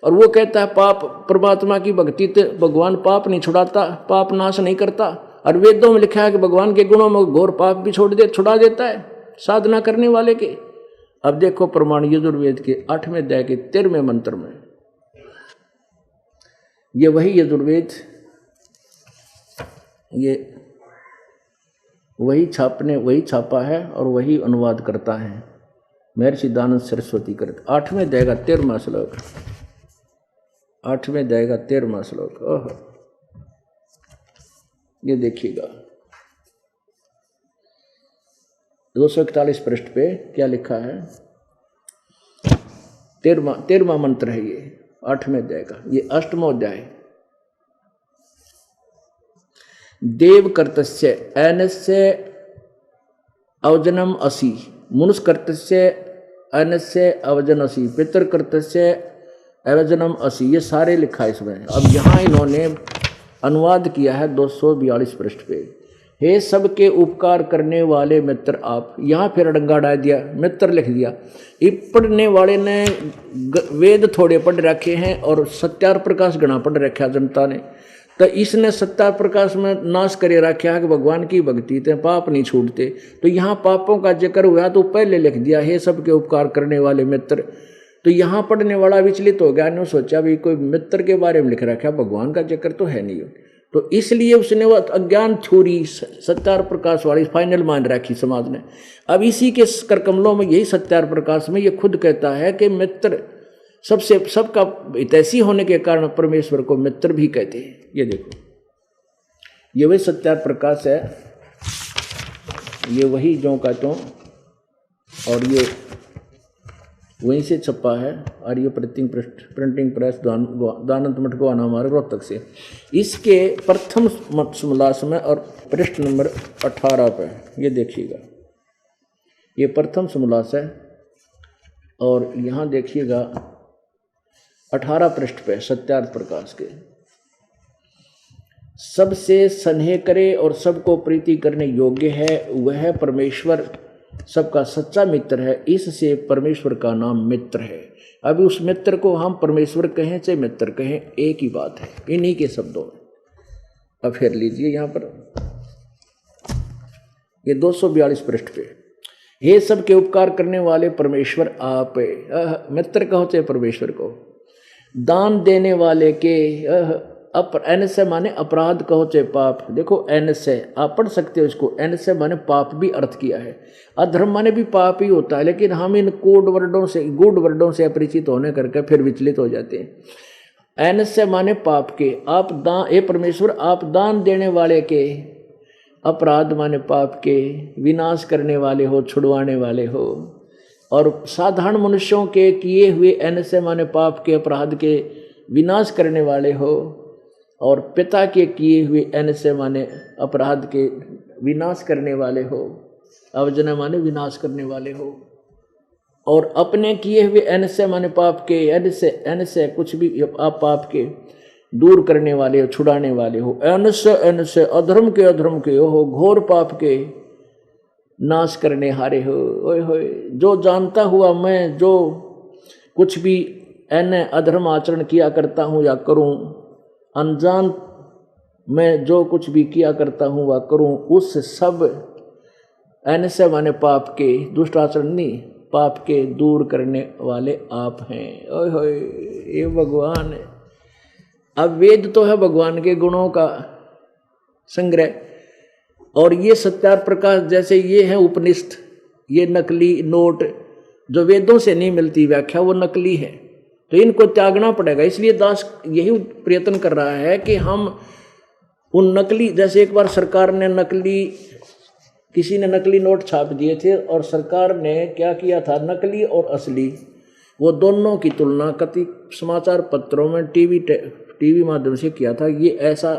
और वो कहता है पाप, परमात्मा की भक्ति तो भगवान पाप नहीं छुड़ाता, पाप नाश नहीं करता। और वेदों में लिखा है कि भगवान के गुणों में घोर पाप भी छुड़ा देता है साधना करने वाले के। अब देखो प्रमाण यजुर्वेद के 8वें अध्याय के 13वें मंत्र में, ये वही यजुर्वेद, ये वही छापा है और वही अनुवाद करता है महर्षि दयानंद सरस्वती करके। 8वें अध्याय का 13वां श्लोक, 8वें अध्याय का 13वां श्लोक। ओह, ये देखिएगा 241 पृष्ठ पे क्या लिखा है। 13वां मंत्र है ये 8वें अध्याय का, ये 8वां अध्याय। देव कर्तस्य अनस्य अवजनम असि, मनुष्य कर्तस्य अनस्य अवजन असि, पितृ कर्तस्य अवजनम असि, ये सारे लिखा है इसमें। अब यहाँ इन्होंने अनुवाद किया है 242 पृष्ठ पे। हे सबके उपकार करने वाले मित्र आप, यहाँ फिर डंगा डाल दिया, मित्र लिख दिया। पढ़ने वाले ने वेद थोड़े पढ़ रखे हैं और सत्यार प्रकाश गणा पढ़ रखा जनता ने, तो इसने सत्यार प्रकाश में नाश करे रखा है कि भगवान की भक्ति थे पाप नहीं छूटते। तो यहाँ पापों का जिक्र हुआ तो पहले लिख दिया हे सबके उपकार करने वाले मित्र। तो यहाँ पढ़ने वाला विचलित हो गया, ने सोचा भी कोई मित्र के बारे में लिख रखा है, भगवान का जिक्र तो है नहीं। तो इसलिए उसने वो अज्ञान छुरी सत्यार प्रकाश वाली फाइनल मान रखी समाज ने। अब इसी के कर कमलों में यही सत्यार प्रकाश में ये खुद कहता है कि मित्र सबसे सबका हितैषी होने के कारण परमेश्वर को मित्र भी कहते हैं। ये देखो ये वही सत्यार प्रकाश है, ये वही जो का तो, और ये वहीं से छपा है आर्य प्रिंटिंग प्रेस दानंद मठ गोवाना हमारे रोहतक से। इसके प्रथम समलास में और पृष्ठ नंबर 18 पे ये देखिएगा, ये प्रथम समलास है और यहाँ देखिएगा 18 पृष्ठ पे सत्यार्थ प्रकाश के। सबसे स्नेह करे और सबको प्रीति करने योग्य है, वह परमेश्वर सबका सच्चा मित्र है, इससे परमेश्वर का नाम मित्र है। अभी उस मित्र को हम परमेश्वर कहें चाहे मित्र कहें, एक ही बात है इन्हीं के शब्दों में। अब फिर लीजिए यहाँ पर ये 242 पृष्ठ पे, हे सबके उपकार करने वाले परमेश्वर आप, मित्र कहो चाहे परमेश्वर को, दान देने वाले के, एन से माने अपराध कहो चाहे पाप। देखो एन से आप पढ़ सकते हो इसको, एन से माने पाप भी अर्थ किया है, अधर्म माने भी पाप ही होता है, लेकिन हम इन कोड वर्डों से गूढ़ वर्डों से अपरिचित होने करके फिर विचलित हो जाते हैं। एन से माने पाप के, आप दान, हे परमेश्वर आप दान देने वाले के, अपराध माने पाप के, विनाश करने वाले हो, छुड़वाने वाले हो, और साधारण मनुष्यों के किए हुए एन से माने पाप के, अपराध के विनाश करने वाले हो, और पिता के किए हुए एन से माने अपराध के विनाश करने वाले हो, अवजना माने विनाश करने वाले हो, और अपने किए हुए एन से माने पाप के, एन से कुछ भी आप पाप के दूर करने वाले हो, छुड़ाने वाले हो, एन से अधर्म के हो, घोर पाप के नाश करने हारे हो। ओए होए, जो जानता हुआ मैं जो कुछ भी एन अधर्म आचरण किया करता हूँ या करूँ, अनजान मैं जो कुछ भी किया करता हूँ वह करूँ, उस सब एन से माने पाप के, दुष्ट आचरण नहीं, पाप के दूर करने वाले आप हैं। ओए होए, ये भगवान है। अब वेद तो है भगवान के गुणों का संग्रह, और ये सत्यार्थ प्रकाश जैसे ये है उपनिषद, ये नकली नोट जो वेदों से नहीं मिलती व्याख्या, वो नकली है, तो इनको त्यागना पड़ेगा। इसलिए दास यही प्रयत्न कर रहा है कि हम उन नकली, जैसे एक बार सरकार ने किसी ने नकली नोट छाप दिए थे, और सरकार ने क्या किया था, नकली और असली वो दोनों की तुलना कति समाचार पत्रों में टीवी माध्यम से किया था। ये ऐसा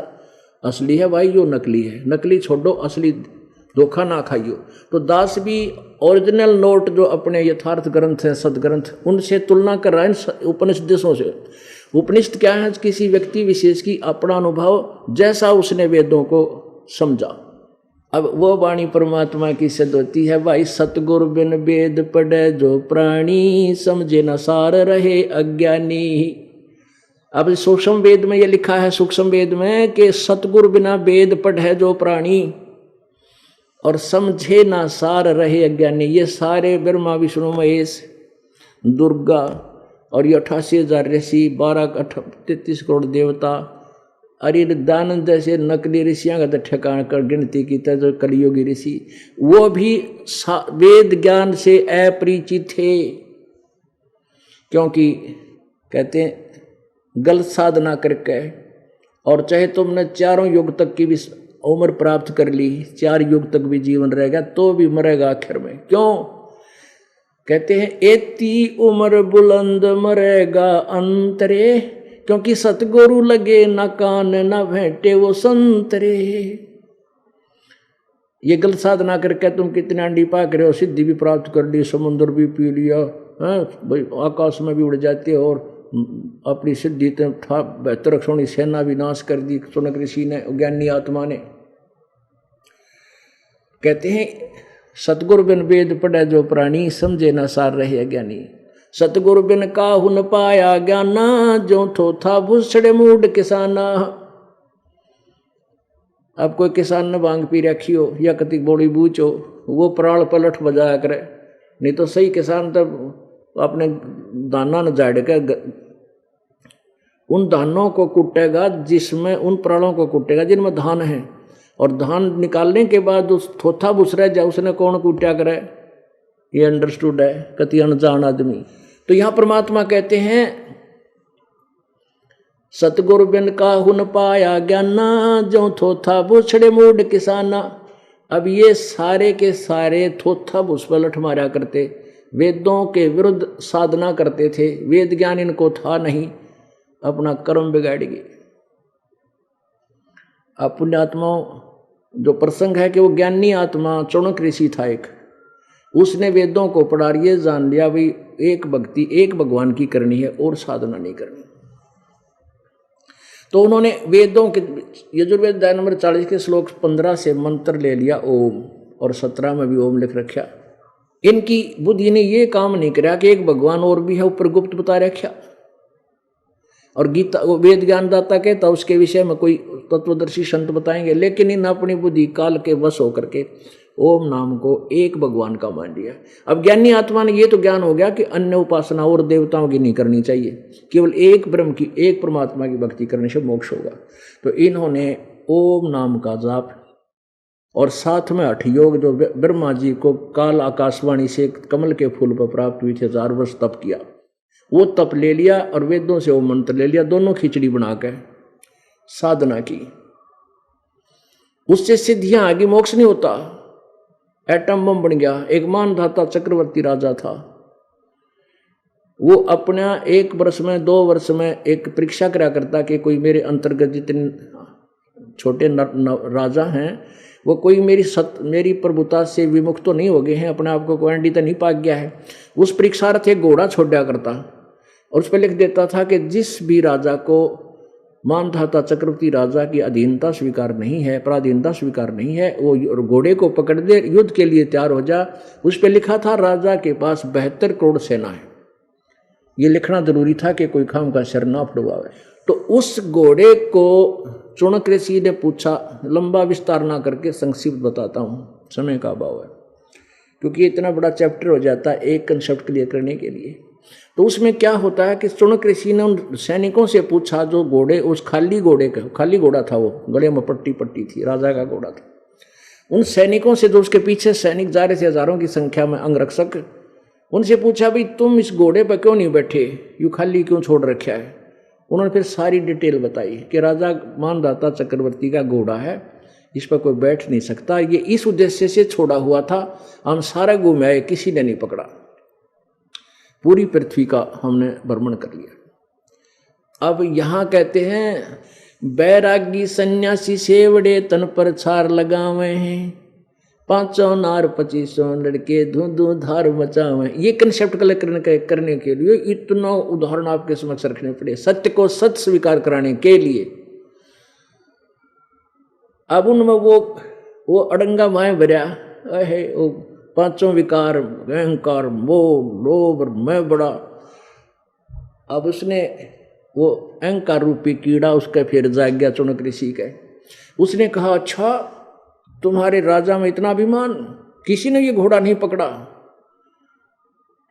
असली है भाई, यो नकली है, नकली छोड़ो, असली धोखा ना खाइयो। तो दास भी ओरिजिनल नोट जो अपने यथार्थ ग्रंथ हैं, सदग्रंथ, उनसे तुलना कर रहा है उपनिषदों से। उपनिषद क्या है, किसी व्यक्ति विशेष की अपना अनुभव जैसा उसने वेदों को समझा। अब वो वाणी परमात्मा की सिद्ध होती है भाई, सतगुरु बिन वेद पढ़े जो प्राणी, समझे न सार रहे अज्ञानी। अब सूक्ष्म वेद में ये लिखा है, सूक्ष्म वेद में, कि सतगुरु बिना वेद पढ़े जो प्राणी और समझे ना सार रहे अज्ञानी। ये सारे ब्रह्मा विष्णु महेश दुर्गा और ये 88,000 ऋषि, 33 करोड़ देवता, अरे दानंद जैसे नकली ऋषियों का तो ठिकाना कर गिनती की था, जो कलियुगी ऋषि, वो भी वेद ज्ञान से अपरिचित थे, क्योंकि कहते हैं गलत साधना करके, और चाहे तुमने 4 युग तक की भी उम्र प्राप्त कर ली, 4 युग तक भी जीवन रहेगा तो भी मरेगा आखिर में। क्यों कहते हैं एती उम्र बुलंद मरेगा अंतरे, क्योंकि सतगुरु लगे न कान न भेंटे वो संतरे। ये गलत साधना करके तुम कितने अंडी पाक रहे हो, सिद्धि भी प्राप्त कर ली, समुद्र भी पी लिया, आकाश में भी उड़ जाते हो, और अपनी सिद्धि बेहतर सोनी सेना भी नाश कर दी सुनक ऋषि ने, ज्ञानी आत्मा ने। कहते हैं सतगुरु बिन वेद पढ़े जो प्राणी, समझे न सार रहे अज्ञानी। सतगुरु बिन काहू न पाया ज्ञाना, जो थो था भूसड़े मूड किसाना। अब कोई किसान ने भांग पी रखी हो या कति बोड़ी बूझ हो, वो प्राण पलट बजाया करे, नहीं तो सही किसान तब अपने दाना न झाड़ के उन धानों को कूटेगा, जिसमें उन प्राणों को कूटेगा जिनमें धान है, और धान निकालने के बाद उस थोथा बुस रह जाए, उसने कौन कूटा करे, ये अंडरस्टूड है कति अनजान आदमी। तो यहां परमात्मा कहते हैं सतगुरु बिन काहू न पाया ज्ञाना, जो थोथा बुछड़े मूड किसाना। अब ये सारे के सारे थोथा भूस पलट मारा करते, वेदों के विरुद्ध साधना करते थे, वेद ज्ञान इनको था नहीं, अपना कर्म बिगाड़ गए। अब पुण्यात्माओं, जो प्रसंग है कि वो ज्ञानी आत्मा चौणक ऋषि था एक, उसने वेदों को पढ़ा ये जान लिया भाई एक भक्ति एक भगवान की करनी है और साधना नहीं करनी। तो उन्होंने वेदों के यजुर्वेद अध्याय नंबर 40 के श्लोक 15 से मंत्र ले लिया ओम, और 17 में भी ओम लिख रखा। इनकी बुद्धि ने ये काम नहीं किया कि एक भगवान और भी है, ऊपर गुप्त बता रखा। और गीता वेद ज्ञान दाता कहता उसके विषय में कोई तत्वदर्शी संत बताएंगे, लेकिन इन अपनी बुद्धि काल के वश होकर के ओम नाम को एक भगवान का मान लिया। अब ज्ञानी आत्मा ने ये तो ज्ञान हो गया कि अन्य उपासना और देवताओं की नहीं करनी चाहिए, केवल एक ब्रह्म की एक परमात्मा की भक्ति करने से मोक्ष होगा। तो इन्होंने ओम नाम का जाप और साथ में हठ योग जो ब्रह्मा जी को काल आकाशवाणी से कमल के फूल पर प्राप्त हुई थी, 1000 वर्ष तप किया, वो तप ले लिया और वेदों से वो मंत्र ले लिया, दोनों खिचड़ी बनाकर साधना की। उससे सिद्धियां आगे, मोक्ष नहीं होता, एटम बम बन गया। एक मानधाता चक्रवर्ती राजा था, वो अपना 1 वर्ष में 2 वर्ष में एक परीक्षा करा करता कि कोई मेरे अंतर्गत जितने छोटे राजा हैं वो कोई मेरी प्रभुता से विमुख तो नहीं हो गए हैं, अपने आप को क्वारंटी तो नहीं पा गया है। उस परीक्षार्थ एक घोड़ा छोड़ा करता और उस पर लिख देता था कि जिस भी राजा को मानधाता चक्रवर्ती राजा की अधीनता स्वीकार नहीं है, पराधीनता स्वीकार नहीं है, वो घोड़े को पकड़ दे, युद्ध के लिए तैयार हो जा। उस पर लिखा था राजा के पास 72 करोड़ सेना है। ये लिखना जरूरी था कि कोई काम का सिर ना फुड़वावे। तो उस घोड़े को चौणक ऋषि ने पूछा, लंबा विस्तार ना करके संक्षिप्त बताता हूँ, समय का अभाव है, क्योंकि इतना बड़ा चैप्टर हो जाता है एक कंसेप्ट क्लियर करने के लिए। तो उसमें क्या होता है कि चौणक ऋषि ने उन सैनिकों से पूछा जो घोड़े, उस खाली घोड़ा था, वो गले में पट्टी थी, राजा का घोड़ा था। उन सैनिकों से जो उसके पीछे सैनिक जा रहे थे, हजारों की संख्या में अंगरक्षक, उनसे पूछा भाई तुम इस घोड़े पर क्यों नहीं बैठे, यूँ खाली क्यों छोड़ रखा है। उन्होंने फिर सारी डिटेल बताई कि राजा मानधाता चक्रवर्ती का घोड़ा है, इस पर कोई बैठ नहीं सकता, ये इस उद्देश्य से छोड़ा हुआ था, हम सारा घूम आए, किसी ने नहीं पकड़ा, पूरी पृथ्वी का हमने भ्रमण कर लिया। अब यहाँ कहते हैं बैरागी सन्यासी सेवड़े तन पर छार लगावे हैं, 500 नार 2500 लड़के धूं धार मचावे। ये कंसेप्ट कलेक्ट करने के लिए इतना उदाहरण आपके समक्ष रखने पड़े, सत्य को सत्य स्वीकार कराने के लिए। अब उनमें वो अड़ंगा माए भरिया है, वो 5 विकार, अहंकार, मोह, लोभ, मैं बड़ा। अब उसने वो अहंकार रूपी कीड़ा उसका फिर जाग गया चौणक ऋषि का। उसने कहा अच्छा तुम्हारे राजा में इतना अभिमान, किसी ने ये घोड़ा नहीं पकड़ा।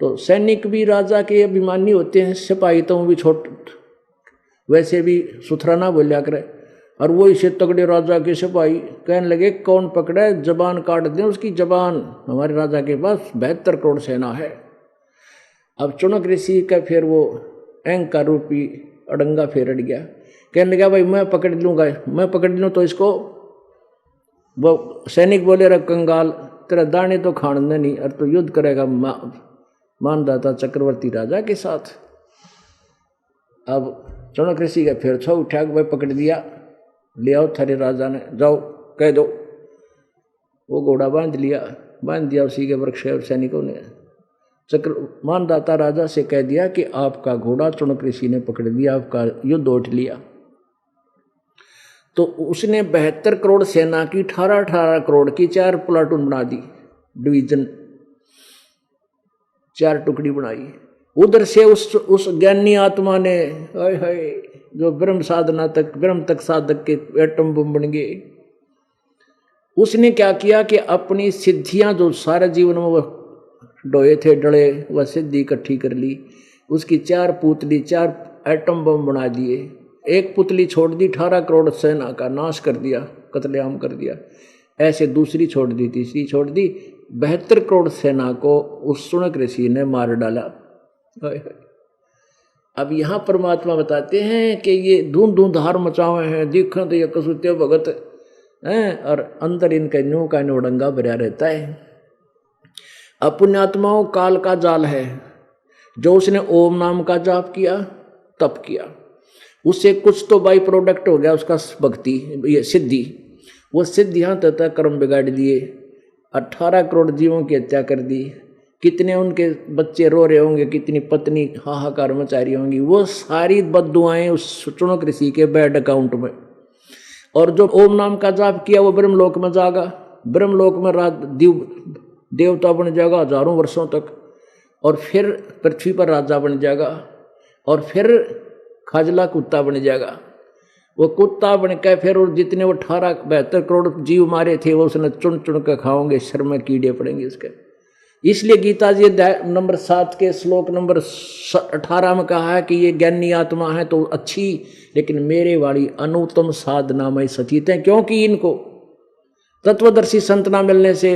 तो सैनिक भी राजा के अभिमानी होते हैं, सिपाही तो भी वैसे भी सुथरा ना बोलिया करे। और वो इसे तगड़े राजा के सिपाही कहने लगे कौन पकड़ा, जबान काट दें उसकी जबान, हमारे राजा के पास 72 करोड़ सेना है। अब चौणक ऋषि का फिर वो अहंकार रूपी अड़ंगा फिर अड़ गया, कहने लगा भाई मैं पकड़ लूँ तो इसको। वो सैनिक बोले रे कंगाल, तेरा दाने तो खाने नहीं, और तो युद्ध करेगा मानधाता चक्रवर्ती राजा के साथ। अब चौणक ऋषि का फिर छो उठा भाई पकड़ दिया, ले आओ थारे राजा ने, जाओ कह दो। वो घोड़ा बांध दिया उसी के वृक्ष और सैनिकों ने। मानधाता राजा से कह दिया कि आपका घोड़ा चौणक ऋषि ने पकड़ दिया, आपका युद्ध उठ लिया। तो उसने 72 करोड़ सेना की 18 करोड़ की 4 प्लाटून बना दी, डिवीजन, 4 टुकड़ी बनाई। उधर से उस ज्ञानी आत्मा ने हाय जो ब्रह्म तक साधक के एटम बम बन गए। उसने क्या किया कि अपनी सिद्धियां जो सारे जीवन में वह डोए थे डले, वह सिद्धि इकट्ठी कर ली। उसकी 4 पुतली 4 एटम बम बना दिए। एक पुतली छोड़ दी, 18 करोड़ सेना का नाश कर दिया, कत्लेआम कर दिया। ऐसे दूसरी छोड़ दी, तीसरी छोड़ दी, 72 करोड़ सेना को उस चौणक ऋषि ने मार डाला। अब यहाँ परमात्मा बताते हैं कि ये धूं धार मचावे हैं, दिखा तो ये कसुत्य भगत हैं, और अंदर इनका न्यू का नोडंगा भरा रहता है। अपुण्यात्माओं काल का जाल है। जो उसने ओम नाम का जाप किया, तप किया, उससे कुछ तो बाई प्रोडक्ट हो गया उसका भक्ति, ये सिद्धि। वो सिद्धि यहाँ तथा कर्म बिगाड़ दिए, 18 करोड़ जीवों की हत्या कर दी। कितने उनके बच्चे रो रहे होंगे, कितनी पत्नी हाहाकार मचा रही होंगी। वो सारी बद्दुआएं उस चुनक ऋषि के बैड अकाउंट में। और जो ओम नाम का जाप किया वो ब्रह्मलोक में जागा, ब्रह्मलोक में देवता बन जाएगा हजारों वर्षों तक, और फिर पृथ्वी पर राजा बन जाएगा, और फिर खाजला कुत्ता बन जाएगा। वो कुत्ता बन के फिर और जितने वो 72 करोड़ जीव मारे थे वो उसने चुन चुन कर खाओगे, शर में कीड़े पड़ेंगे इसके। इसलिए गीता जी नंबर 7 के श्लोक नंबर 18 में कहा है कि ये ज्ञानी आत्मा है तो अच्छी, लेकिन मेरे वाली अनुत्तम साधना में सचित है, क्योंकि इनको तत्वदर्शी संत ना मिलने से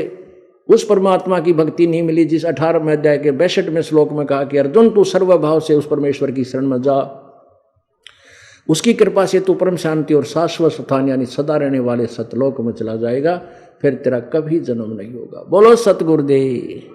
उस परमात्मा की भक्ति नहीं मिली जिस 18वें अध्याय के 62वें श्लोक में कहा कि अर्जुन तू सर्वभाव से उस परमेश्वर की शरण में जा, उसकी कृपा से तू परम शांति और शाश्वत स्थान यानी सदा रहने वाले सतलोक में चला जाएगा, फिर तेरा कभी जन्म नहीं होगा। बोलो सतगुरुदेव।